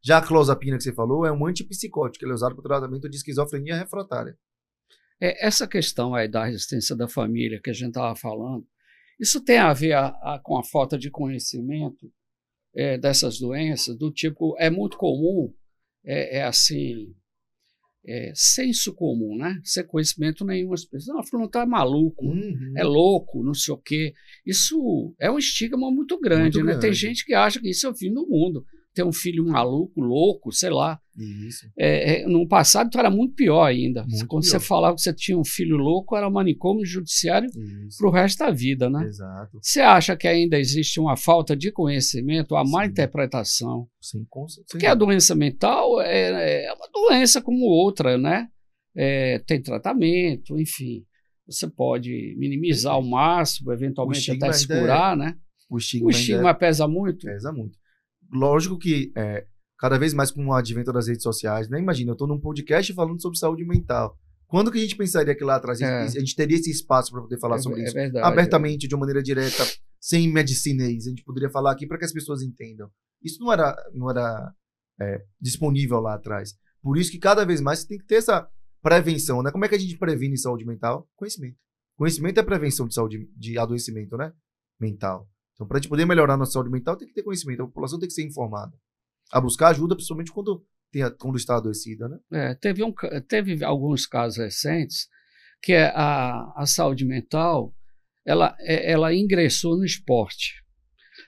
Já a clozapina que você falou é um antipsicótico, ele é usado para o tratamento de esquizofrenia refratária. Essa questão aí da resistência da família que a gente estava falando, isso tem a ver com a falta de conhecimento dessas doenças, do tipo, é muito comum, senso comum, né? Sem conhecimento nenhum. As pessoas, não, não tá maluco, é louco, não sei o quê. Isso é um estigma muito grande, né? Tem gente que acha que isso é o fim do mundo. Ter um filho maluco, louco, sei lá. Isso. No passado era muito pior ainda. Muito Quando pior. você falava que você tinha um filho louco, era manicômio judiciário pro resto da vida, né? Exato. Você acha que ainda existe uma falta de conhecimento, a má interpretação? Sim, com certeza. Porque a doença mental é uma doença como outra, né? Tem tratamento, enfim. Você pode minimizar ao máximo, eventualmente até se curar, né? O O estigma pesa muito? Pesa muito. Lógico que cada vez mais com o advento das redes sociais, né? Imagina, eu estou num podcast falando sobre saúde mental. Quando que a gente pensaria que lá atrás a gente teria esse espaço para poder falar sobre isso? Verdade, abertamente, de uma maneira direta, sem medicinês. A gente poderia falar aqui para que as pessoas entendam. Isso não era disponível lá atrás. Por isso que cada vez mais você tem que ter essa prevenção, né? Como é que a gente previne saúde mental? Conhecimento. Conhecimento é prevenção de saúde, de adoecimento, né? Mental. Então, para a gente poder melhorar a nossa saúde mental, tem que ter conhecimento. A população tem que ser informada. A buscar ajuda, principalmente quando está adoecida, né? Teve alguns casos recentes que a saúde mental ela ingressou no esporte.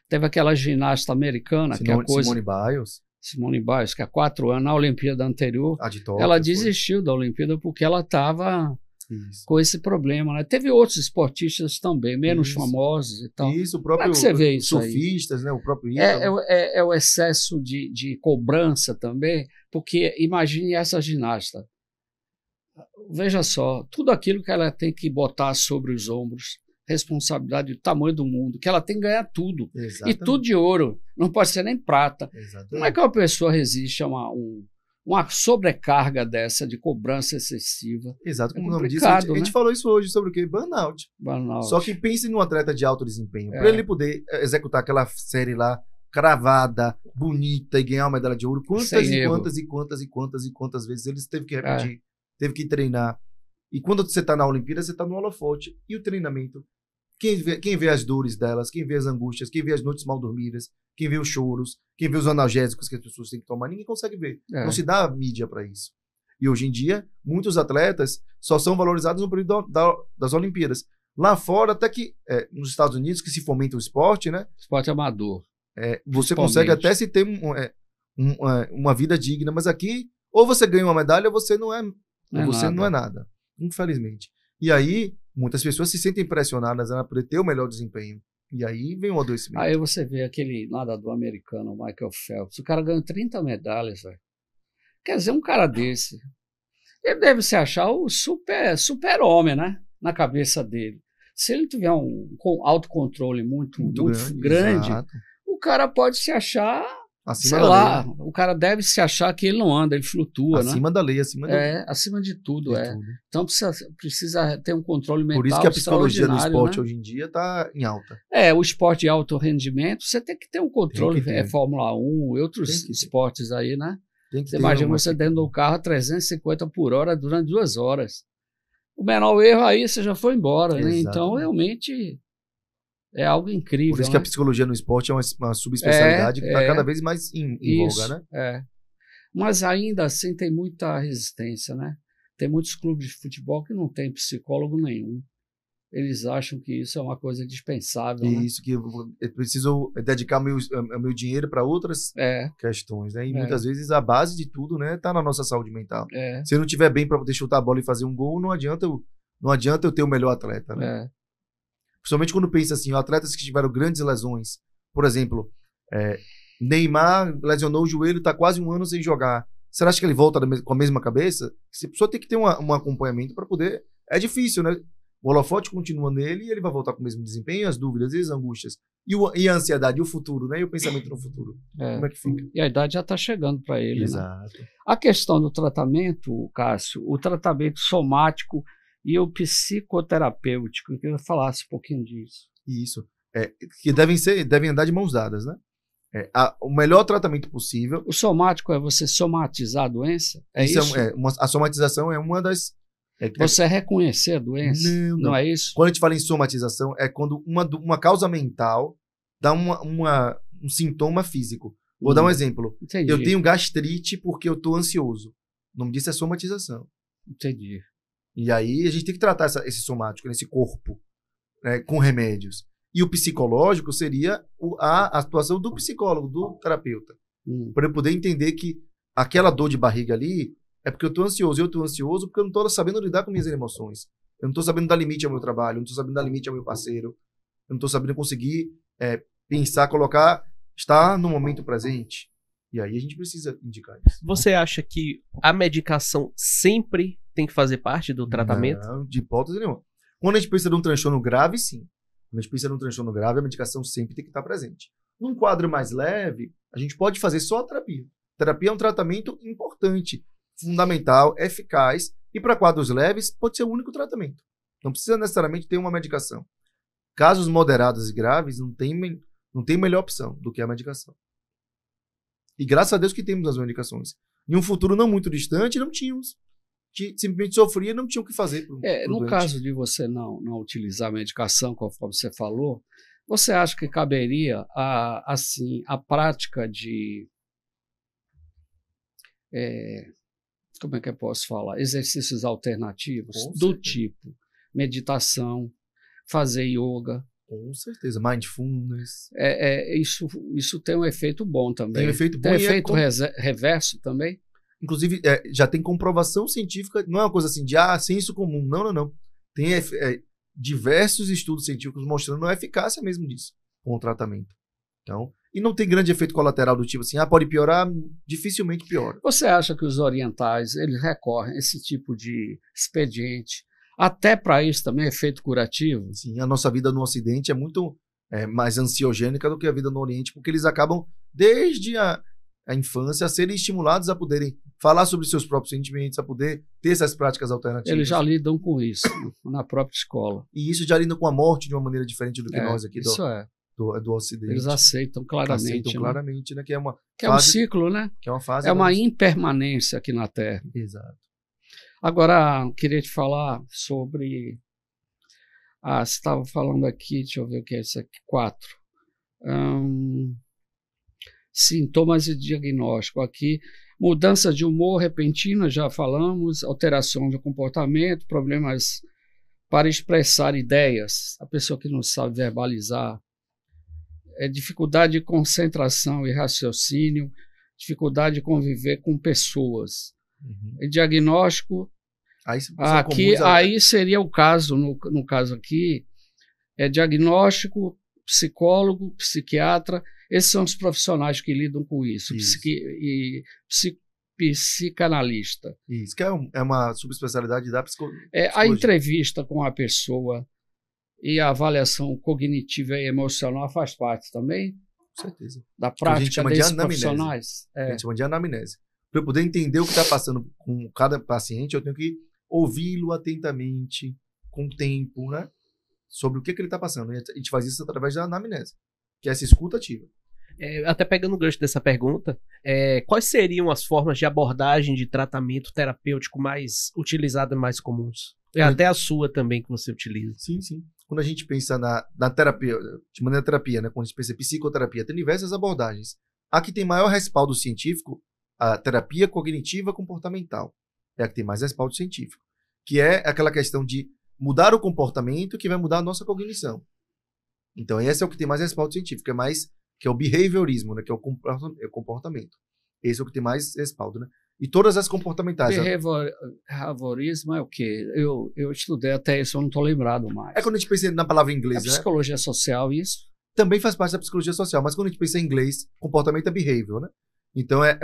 Teve aquela ginasta americana, Simone Biles, que há 4 anos, na Olimpíada anterior, ela desistiu da Olimpíada porque ela estava Isso. com esse problema, né? Teve outros esportistas também, menos Isso. famosos e tal. Isso, o Como é próprio que você vê isso aí? surfistas, né? O próprio É, Ítalo. é o excesso de cobrança também, porque imagine essa ginasta. Veja só, tudo aquilo que ela tem que botar sobre os ombros, responsabilidade do tamanho do mundo, que ela tem que ganhar tudo. Exatamente. E tudo de ouro, não pode ser nem prata. Exatamente. Como é que uma pessoa resiste a uma sobrecarga dessa de cobrança excessiva? Exato, como É o nome diz. A gente complicado, né? falou isso hoje sobre o quê? Burnout. Banal. Só que pense num atleta de alto desempenho. É. Para ele poder executar aquela série lá, cravada, bonita e ganhar uma medalha de ouro, quantas Sem e erro. quantas e quantas e quantas e quantas vezes ele teve que repetir, teve que treinar. E quando você está na Olimpíada, você está no holofote. E o treinamento? Quem vê as dores delas, quem vê as angústias, quem vê as noites mal dormidas, quem vê os choros, quem vê os analgésicos que as pessoas têm que tomar, ninguém consegue ver. É. Não se dá mídia para isso. E hoje em dia, muitos atletas só são valorizados no período das Olimpíadas. Lá fora, até que nos Estados Unidos, que se fomenta o esporte, né? Esporte amador. Você consegue até se ter uma vida digna, mas aqui, ou você ganha uma medalha, ou você não é nada, infelizmente. E aí, muitas pessoas se sentem pressionadas a poder ter o melhor desempenho. E aí vem o adoecimento. Aí você vê aquele nadador americano, Michael Phelps, o cara ganha 30 medalhas, velho. Quer dizer, um cara desse, ele deve se achar o super-homem, né? Na cabeça dele. Se ele tiver um autocontrole muito grande, exato. o cara pode se achar, Acima sei da lá, lei. o cara deve se achar que ele não anda, ele flutua, né? Acima da lei, acima Acima de tudo, de tudo. Então precisa ter um controle mental. Por isso que a psicologia no extraordinário, esporte né? hoje em dia está em alta. O esporte de alto rendimento, você tem que ter um controle, Tem que ter. Fórmula 1 e outros Tem que ter. esportes aí, né? Tem que Você ter imagina uma você equipe. dentro do carro a 350 por hora durante 2 horas. O menor erro aí, você já foi embora, né? Exatamente. Então, realmente, é algo incrível. Por isso que a né? psicologia no esporte é uma subespecialidade que está cada vez mais em Isso, voga, né? Mas ainda assim tem muita resistência, né? Tem muitos clubes de futebol que não tem psicólogo nenhum. Eles acham que isso é uma coisa dispensável, né? E isso que eu preciso dedicar meu dinheiro para outras questões, né? E muitas vezes a base de tudo, né, tá na nossa saúde mental. Se eu não estiver bem para poder chutar a bola e fazer um gol, não adianta eu ter o melhor atleta, né? Principalmente quando pensa assim, atletas que tiveram grandes lesões. Por exemplo, Neymar lesionou o joelho, está quase 1 ano sem jogar. Você acha que ele volta com a mesma cabeça? A pessoa tem que ter um acompanhamento para poder... É difícil, né? O holofote continua nele e ele vai voltar com o mesmo desempenho, as dúvidas e as angústias. E a ansiedade, e o futuro, né? E o pensamento no futuro. Como é que fica? E a idade já está chegando para ele, Exato. né? A questão do tratamento, Cássio, o tratamento somático e o psicoterapêutico, eu queria que falasse um pouquinho disso. Isso. Que devem andar de mãos dadas, né? O melhor tratamento possível. O somático é você somatizar a doença? Isso? A somatização é uma das... Você reconhecer a doença? Não é isso? Quando a gente fala em somatização, é quando uma causa mental dá um sintoma físico. Vou dar um exemplo. Entendi. Eu tenho gastrite porque eu estou ansioso. O nome disso é somatização. Entendi. E aí a gente tem que tratar esse somático, esse corpo, né, com remédios. E o psicológico seria a atuação do psicólogo, do terapeuta. Para eu poder entender que aquela dor de barriga ali é porque eu estou ansioso. Eu estou ansioso porque eu não estou sabendo lidar com minhas emoções. Eu não estou sabendo dar limite ao meu trabalho, eu não estou sabendo dar limite ao meu parceiro, eu não estou sabendo conseguir pensar, estar no momento presente. E aí a gente precisa indicar isso. Você acha que a medicação sempre tem que fazer parte do tratamento? Não, de hipótese nenhuma. Quando a gente pensa num transtorno grave, sim. Quando a gente pensa num transtorno grave, a medicação sempre tem que estar presente. Num quadro mais leve, a gente pode fazer só a terapia. Terapia é um tratamento importante, fundamental, eficaz, e para quadros leves pode ser o único tratamento. Não precisa necessariamente ter uma medicação. Casos moderados e graves não tem melhor opção do que a medicação. E graças a Deus que temos as medicações. Em um futuro não muito distante, não tínhamos. Simplesmente sofria e não tinham o que fazer. No caso de você não utilizar a medicação, conforme você falou, você acha que caberia a prática de... como é que eu posso falar? Exercícios alternativos do tipo meditação, fazer yoga. Com certeza, mindfulness. Isso tem um efeito bom também. Tem um efeito bom. Tem efeito reverso também? Inclusive, já tem comprovação científica, não é uma coisa assim de, senso comum. Não, não, não. Tem diversos estudos científicos mostrando a eficácia mesmo disso, com o tratamento. Então, e não tem grande efeito colateral do tipo assim, pode piorar, dificilmente piora. Você acha que os orientais, eles recorrem a esse tipo de expediente, até para isso também, efeito curativo? Sim, a nossa vida no Ocidente é muito mais ansiogênica do que a vida no Oriente, porque eles acabam, desde a infância, a serem estimulados a poderem falar sobre seus próprios sentimentos, a poder ter essas práticas alternativas. Eles já lidam com isso na própria escola. E isso já lidam com a morte de uma maneira diferente do que nós aqui do Ocidente. Eles aceitam claramente. Aceitam claramente, né? Que é um ciclo, né? Que é uma fase. É uma impermanência aqui na Terra. Exato. Agora, queria te falar sobre... você estava falando aqui, deixa eu ver o que é isso aqui, 4. Sintomas e diagnóstico aqui. Mudança de humor repentina, já falamos. Alteração de comportamento, problemas para expressar ideias. A pessoa que não sabe verbalizar. Dificuldade de concentração e raciocínio. Dificuldade de conviver com pessoas. Diagnóstico, aí seria o caso, no caso aqui, diagnóstico, psicólogo, psiquiatra, esses são os profissionais que lidam com isso. Psicanalista. Isso, que é uma subespecialidade da psicologia. A entrevista com a pessoa e a avaliação cognitiva e emocional faz parte também? Com certeza. Da prática desses profissionais? A gente chama de anamnese. Para eu poder entender o que está passando com cada paciente, eu tenho que ouvi-lo atentamente, com tempo, né? Sobre o que ele está passando. E a gente faz isso através da anamnese, que é essa escuta ativa. Até pegando o gancho dessa pergunta, quais seriam as formas de abordagem de tratamento terapêutico mais utilizadas, mais comuns? Até a sua também que você utiliza. Sim, sim. Quando a gente pensa na terapia, de maneira terapia, né? Quando a gente pensa em psicoterapia, tem diversas abordagens. A que tem maior respaldo científico, a terapia cognitiva comportamental. É a que tem mais respaldo científico. Que é aquela questão de mudar o comportamento que vai mudar a nossa cognição. Então, esse é o que tem mais respaldo científico, que é o behaviorismo, né? Que é o comportamento. Esse é o que tem mais respaldo, né? E todas as comportamentais. Behaviorismo é o quê? Eu estudei até isso, eu não estou lembrado mais. É quando a gente pensa na palavra em inglês, né? Psicologia social, isso? Também faz parte da psicologia social, mas quando a gente pensa em inglês, comportamento é behavior, né? Então, é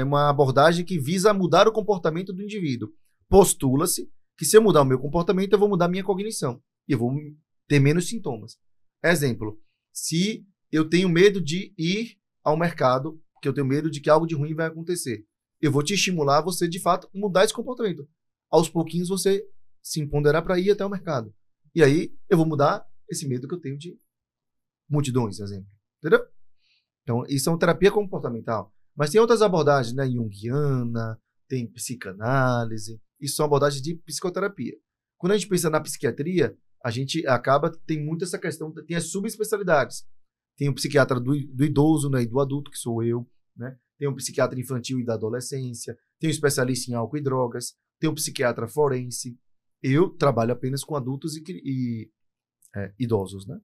uma abordagem que visa mudar o comportamento do indivíduo. Postula-se que se eu mudar o meu comportamento, eu vou mudar a minha cognição. E eu vou ter menos sintomas. Exemplo, se eu tenho medo de ir ao mercado, porque eu tenho medo de que algo de ruim vai acontecer, eu vou te estimular a você, de fato, mudar esse comportamento. Aos pouquinhos você se empoderar para ir até o mercado. E aí eu vou mudar esse medo que eu tenho de multidões, exemplo. Entendeu? Então, isso é uma terapia comportamental. Mas tem outras abordagens, né? Junguiana, tem psicanálise. Isso são abordagens de psicoterapia. Quando a gente pensa na psiquiatria, a gente tem muito essa questão, tem as subespecialidades. Tem o psiquiatra do idoso, né, e do adulto, que sou eu, né? Tem o psiquiatra infantil e da adolescência, tem o especialista em álcool e drogas, tem o psiquiatra forense. Eu trabalho apenas com adultos e idosos, né?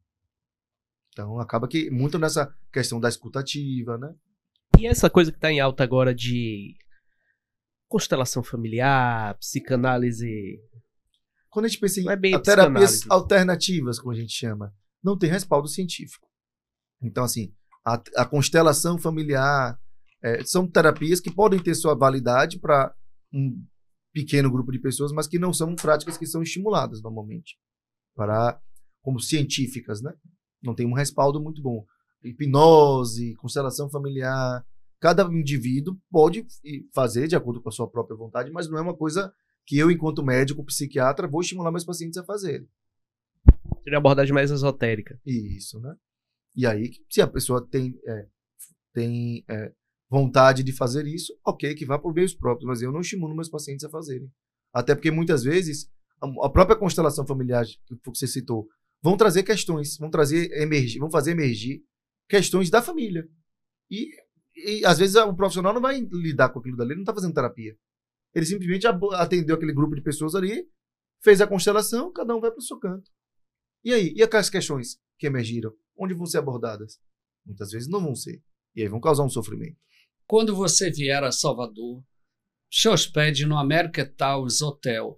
Então, acaba que muito nessa questão da escutativa, né? E essa coisa que está em alta agora de constelação familiar, psicanálise... Quando a gente pensa em terapias alternativas, como a gente chama, não tem respaldo científico. Então, assim, a constelação familiar são terapias que podem ter sua validade para um pequeno grupo de pessoas, mas que não são práticas que são estimuladas normalmente, como científicas, né? Não tem um respaldo muito bom. Hipnose, constelação familiar, cada indivíduo pode fazer de acordo com a sua própria vontade, mas não é uma coisa que eu, enquanto médico, psiquiatra, vou estimular meus pacientes a fazerem. Seria uma abordagem mais esotérica. Isso, né? E aí, se a pessoa tem vontade de fazer isso, ok, que vá por meios próprios, mas eu não estimulo meus pacientes a fazerem. Até porque, muitas vezes, a própria constelação familiar que você citou, vão trazer questões, vão fazer emergir questões da família. E às vezes, o profissional não vai lidar com aquilo dali, ele não está fazendo terapia. Ele simplesmente atendeu aquele grupo de pessoas ali, fez a constelação, cada um vai para o seu canto. E aí? E aquelas questões que emergiram? Onde vão ser abordadas? Muitas vezes não vão ser. E aí vão causar um sofrimento. Quando você vier a Salvador, se hospede no American Towers Hotel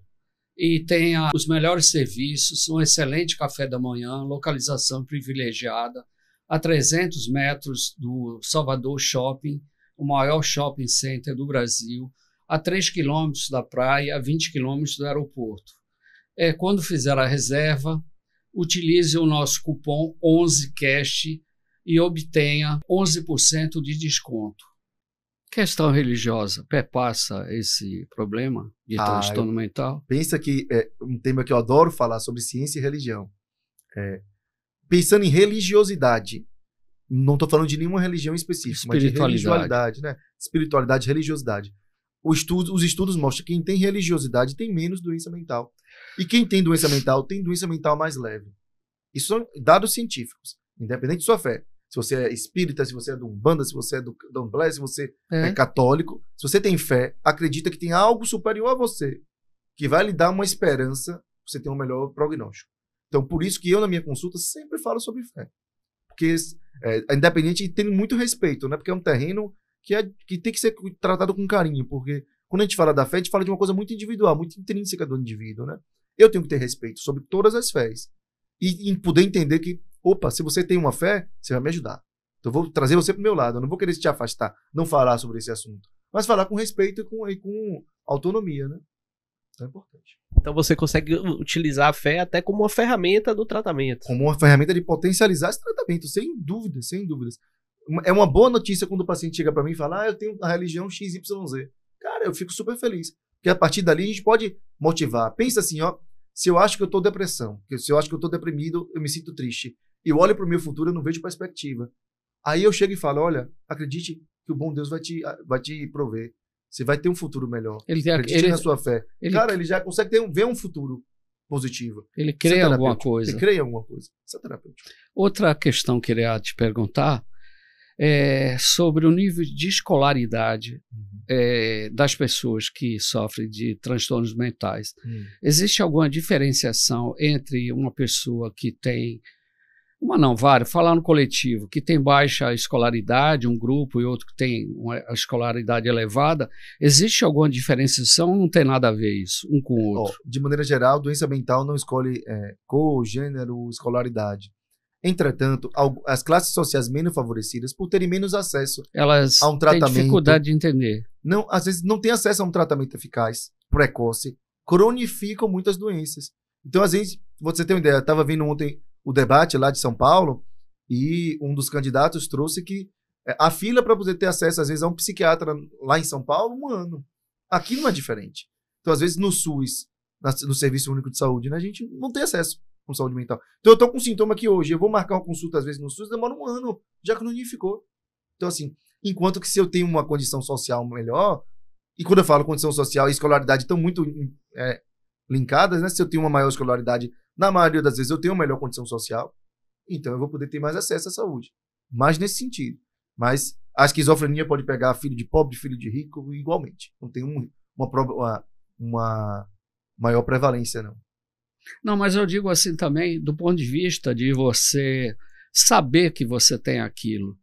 e tenha os melhores serviços, um excelente café da manhã, localização privilegiada, a 300 metros do Salvador Shopping, o maior shopping center do Brasil, a 3 quilômetros da praia, a 20 quilômetros do aeroporto. Quando fizer a reserva, utilize o nosso cupom 11CASH e obtenha 11% de desconto. Questão religiosa perpassa esse problema de transtorno mental? Pensa que é um tema que eu adoro falar sobre ciência e religião. Pensando em religiosidade, não estou falando de nenhuma religião específica, mas de religiosidade, né? Espiritualidade, religiosidade. Os estudos mostram que quem tem religiosidade tem menos doença mental. E quem tem doença mental tem doença mental mais leve. Isso são dados científicos, independente de sua fé. Se você é espírita, se você é do Umbanda, se você é do Candomblé, se você é católico, se você tem fé, acredita que tem algo superior a você, que vai lhe dar uma esperança para você ter um melhor prognóstico. Então, por isso que eu, na minha consulta, sempre falo sobre fé. Porque, independente, tem muito respeito, né? Porque é um terreno que tem que ser tratado com carinho, porque quando a gente fala da fé, a gente fala de uma coisa muito individual, muito intrínseca do indivíduo, né? Eu tenho que ter respeito sobre todas as fés. E poder entender que, opa, se você tem uma fé, você vai me ajudar. Então eu vou trazer você pro meu lado, eu não vou querer te afastar, não falar sobre esse assunto. Mas falar com respeito e com autonomia, né? Isso é importante. Então você consegue utilizar a fé até como uma ferramenta do tratamento. Como uma ferramenta de potencializar esse tratamento, sem dúvidas, sem dúvidas. É uma boa notícia quando o paciente chega para mim e fala, eu tenho a religião XYZ. Cara, eu fico super feliz. Porque a partir dali a gente pode motivar. Pensa assim, ó, se eu acho que eu tô depressão, se eu acho que eu tô deprimido, eu me sinto triste. E eu olho pro meu futuro, eu não vejo perspectiva. Aí eu chego e falo, olha, acredite que o bom Deus vai te prover. Você vai ter um futuro melhor. Acredite na sua fé. Cara, ele já consegue ver um futuro positivo. Ele crê em alguma coisa. Ele crê em alguma coisa. Isso é terapêutico. Outra questão que eu queria te perguntar é sobre o nível de escolaridade das pessoas que sofrem de transtornos mentais. Existe alguma diferenciação entre uma pessoa que tem, falar no coletivo, que tem baixa escolaridade, um grupo, e outro que tem uma escolaridade elevada? Existe alguma diferenciação ou não tem nada a ver isso, um com o outro? De maneira geral, doença mental não escolhe cor, gênero, escolaridade. Entretanto, as classes sociais menos favorecidas, por terem menos acesso a um tratamento... Elas têm dificuldade de entender. Não, às vezes não tem acesso a um tratamento eficaz, precoce, cronificam muitas doenças. Então, às vezes, você tem uma ideia, eu estava vendo ontem o debate lá de São Paulo e um dos candidatos trouxe que a fila para poder ter acesso, às vezes, a um psiquiatra lá em São Paulo, 1 ano. Aqui não é diferente. Então, às vezes, no SUS, no Serviço Único de Saúde, né, a gente não tem acesso com saúde mental. Então, eu estou com um sintoma aqui hoje, eu vou marcar uma consulta, às vezes, no SUS, demora 1 ano, já cronificou. Então, assim, enquanto que se eu tenho uma condição social melhor, e quando eu falo condição social e escolaridade estão muito linkadas, né? Se eu tenho uma maior escolaridade, na maioria das vezes eu tenho uma melhor condição social, então eu vou poder ter mais acesso à saúde. Mais nesse sentido. Mas a esquizofrenia pode pegar filho de pobre, filho de rico, igualmente. Não tem uma maior prevalência, não. Não, mas eu digo assim também, do ponto de vista de você saber que você tem aquilo.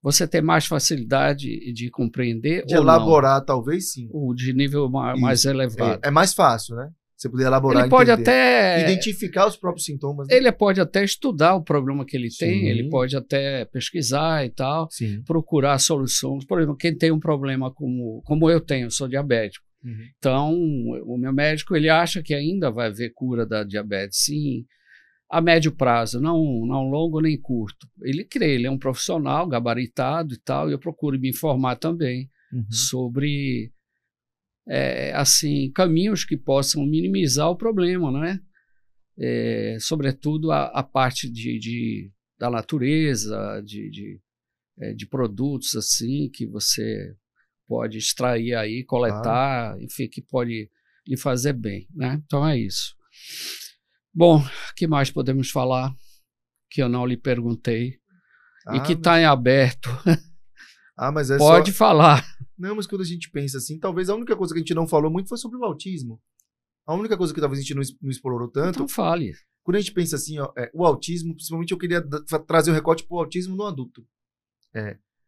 Você tem mais facilidade de compreender de elaborar, não? Talvez sim. O de nível mais elevado. É mais fácil, né? Você poder elaborar, ele pode até identificar os próprios sintomas. Né? Ele pode até estudar o problema que ele tem, ele pode até pesquisar e tal, procurar soluções. Por exemplo, quem tem um problema como eu tenho, eu sou diabético. Então, o meu médico, ele acha que ainda vai haver cura da diabetes, sim, a médio prazo, não longo nem curto. Ele crê, ele é um profissional gabaritado e tal, e eu procuro me informar também sobre caminhos que possam minimizar o problema, né? Sobretudo a parte da natureza, de produtos assim que você pode extrair aí, coletar, enfim, que pode lhe fazer bem, né? Então é isso. Bom, o que mais podemos falar que eu não lhe perguntei e que está em aberto? Mas pode falar. Não, mas quando a gente pensa assim, talvez a única coisa que a gente não falou muito foi sobre o autismo. A única coisa que talvez a gente não explorou tanto... Então fale. Quando a gente pensa assim, o autismo, principalmente eu queria trazer o recorte para o autismo no adulto.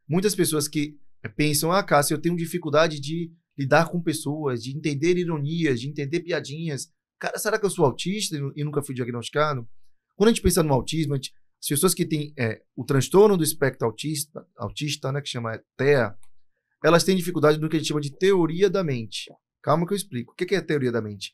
Muitas pessoas que pensam, Cássio, eu tenho dificuldade de lidar com pessoas, de entender ironias, de entender piadinhas. Cara, será que eu sou autista e nunca fui diagnosticado? Quando a gente pensa no autismo, as pessoas que têm o transtorno do espectro autista, né, que chama TEA, elas têm dificuldade no que a gente chama de teoria da mente. Calma que eu explico. O que é a teoria da mente?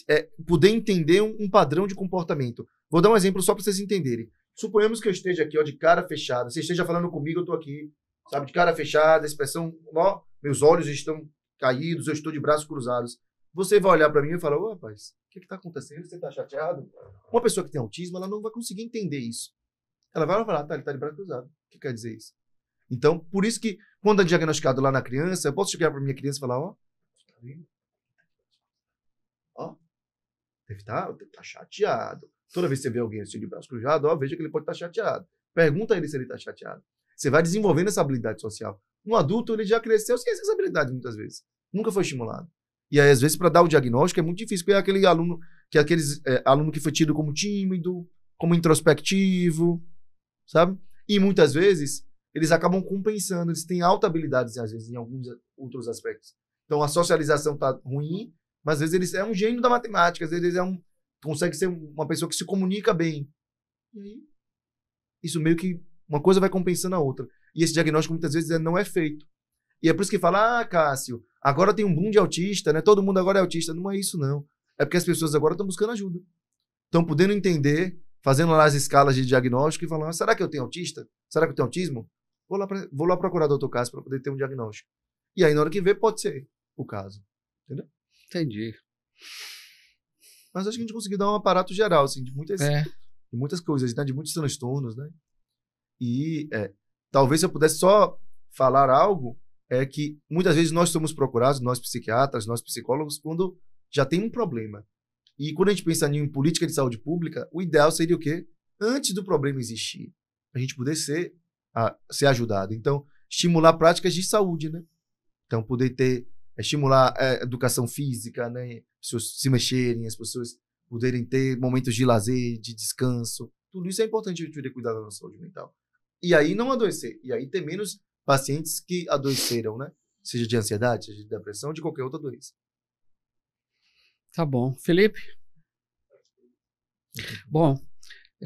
É poder entender um padrão de comportamento. Vou dar um exemplo só para vocês entenderem. Suponhamos que eu esteja aqui, ó, de cara fechada. Você esteja falando comigo, eu estou aqui, sabe, de cara fechada, expressão, ó, meus olhos estão caídos, eu estou de braços cruzados. Você vai olhar para mim e falar, ô, rapaz, o que está acontecendo? Você está chateado? Uma pessoa que tem autismo, ela não vai conseguir entender isso. Ela vai falar, tá, ele está de braço cruzado. O que quer dizer isso? Então, por isso que, quando é diagnosticado lá na criança, eu posso chegar para minha criança e falar, ó, tá vendo? Ó, deve estar chateado. Toda vez que você vê alguém assim de braço cruzado, ó, veja que ele pode estar chateado. Pergunta a ele se ele está chateado. Você vai desenvolvendo essa habilidade social. Um adulto, ele já cresceu sem essas habilidades, muitas vezes. Nunca foi estimulado. E aí, às vezes, para dar o diagnóstico é muito difícil, porque é aquele aluno aluno que foi tido como tímido, como introspectivo, sabe? E muitas vezes, eles acabam compensando, eles têm alta habilidade, às vezes, em alguns outros aspectos. Então, a socialização está ruim, mas às vezes ele é um gênio da matemática, às vezes ele consegue ser uma pessoa que se comunica bem. E aí, isso meio que uma coisa vai compensando a outra. E esse diagnóstico muitas vezes não é feito. E é por isso que fala, Cássio, agora tem um boom de autista, né? Todo mundo agora é autista. Não é isso, não. É porque as pessoas agora estão buscando ajuda. Estão podendo entender, fazendo lá as escalas de diagnóstico e falando, será que eu tenho autista? Será que eu tenho autismo? Vou lá procurar o Dr. Cássio para poder ter um diagnóstico. E aí, na hora que vê, pode ser o caso. Entendeu? Entendi. Mas acho que a gente conseguiu dar um aparato geral, assim, de muitas coisas, né? De muitos transtornos, né? E talvez se eu pudesse só falar algo, é que muitas vezes nós somos procurados, nós psiquiatras, nós psicólogos, quando já tem um problema. E quando a gente pensa em política de saúde pública, o ideal seria o quê? Antes do problema existir, a gente poder ser ajudado. Então, estimular práticas de saúde, né? Então, poder estimular a educação física, né? As pessoas se mexerem, as pessoas poderem ter momentos de lazer, de descanso. Tudo isso é importante a gente ter cuidado da nossa saúde mental. E aí não adoecer. E aí ter menos pacientes que adoeceram, né? Seja de ansiedade, seja de depressão, de qualquer outra doença. Tá bom. Felipe? Bom,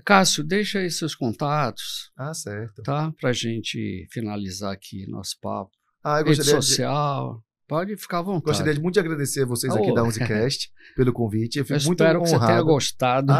Cássio, deixa aí seus contatos. Certo. Tá? Pra gente finalizar aqui nosso papo. Eu Rede social. Pode ficar à vontade. Gostaria de muito Agradecer a vocês aqui da UziCast pelo convite. Eu fico muito espero honrado. Que você tenha gostado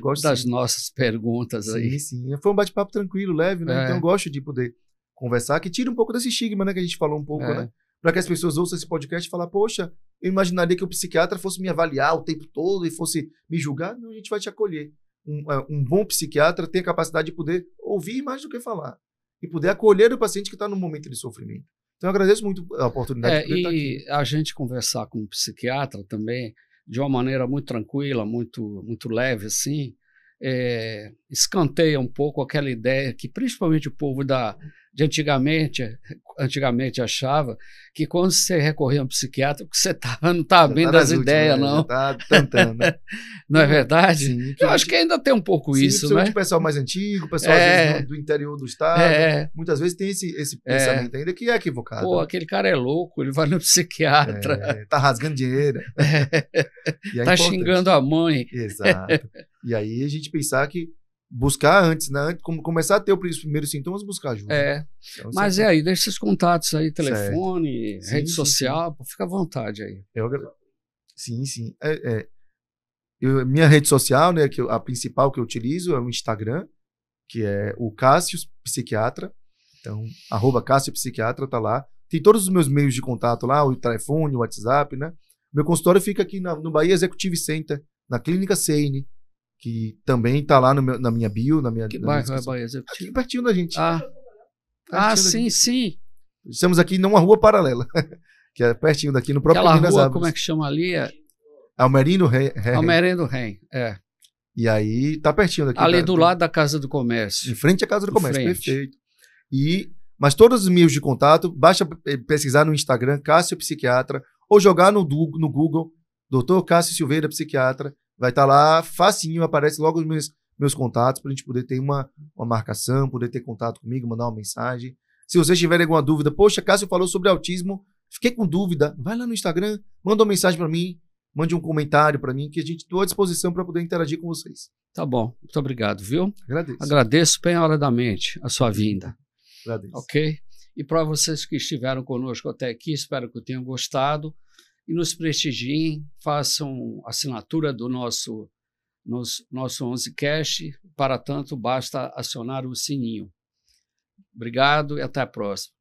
gosto das sim. nossas perguntas aí. Sim. Foi um bate-papo tranquilo, leve, né? Então eu gosto de poder conversar, que tira um pouco desse estigma, né? Que a gente falou um pouco, né? Para que as pessoas ouçam esse podcast e falem, poxa, eu imaginaria que o psiquiatra fosse me avaliar o tempo todo e fosse me julgar. Não, a gente vai te acolher. Um bom psiquiatra tem a capacidade de poder ouvir mais do que falar. E poder acolher o paciente que está num momento de sofrimento. Então, eu agradeço muito a oportunidade de poder estar aqui. E a gente conversar com um psiquiatra também, de uma maneira muito tranquila, muito leve, assim, escanteia um pouco aquela ideia que principalmente o povo de antigamente achava que quando você recorria a um psiquiatra, que você não estava bem das ideias, não. Está tentando, né? Não é verdade? Sim, eu acho que ainda tem um pouco isso, né? O pessoal mais antigo, o pessoal às vezes, do interior do estado, muitas vezes tem esse pensamento ainda que é equivocado. Pô, aquele cara é louco, ele vai no psiquiatra. Tá rasgando dinheiro. Tá xingando a mãe. Exato. E aí a gente pensar que buscar antes, né? Começar a ter os primeiros sintomas, buscar ajuda. Então, mas aí, deixa esses contatos aí, telefone, rede social, fica à vontade aí. Sim. Minha rede social, né, a principal que eu utilizo é o Instagram, que é o Cássio Psiquiatra. Então, @Cássio Psiquiatra, tá lá. Tem todos os meus meios de contato lá, o telefone, o WhatsApp, né? Meu consultório fica aqui no Bahia Executive Center, na Clínica Seine, que também está lá na minha bio, Que bairro é Bahia Executive? Aqui pertinho da gente. Sim. Estamos aqui numa rua paralela, que é pertinho daqui, no próprio Aquela Minas rua, Árvores. Como é que chama ali? Almerino Rem. Almerino Rem, E aí, tá pertinho daqui. Ali do lado da Casa do Comércio. Em frente à Casa do Comércio, perfeito. Mas todos os meios de contato, basta pesquisar no Instagram, Cássio Psiquiatra, ou jogar no Google, Dr. Cássio Silveira Psiquiatra. Vai estar lá, facinho, aparece logo os meus contatos, para a gente poder ter uma marcação, poder ter contato comigo, mandar uma mensagem. Se vocês tiverem alguma dúvida, poxa, Cássio falou sobre autismo Fiquei com dúvida, vai lá no Instagram, manda uma mensagem para mim, mande um comentário para mim, que a gente estou à disposição para poder interagir com vocês. Tá bom, muito obrigado, viu? Agradeço. Agradeço penhoradamente a sua vinda. Agradeço. Ok? E para vocês que estiveram conosco até aqui, espero que tenham gostado e nos prestigiem, façam assinatura do nosso 11cast. Para tanto, basta acionar o sininho. Obrigado e até a próxima.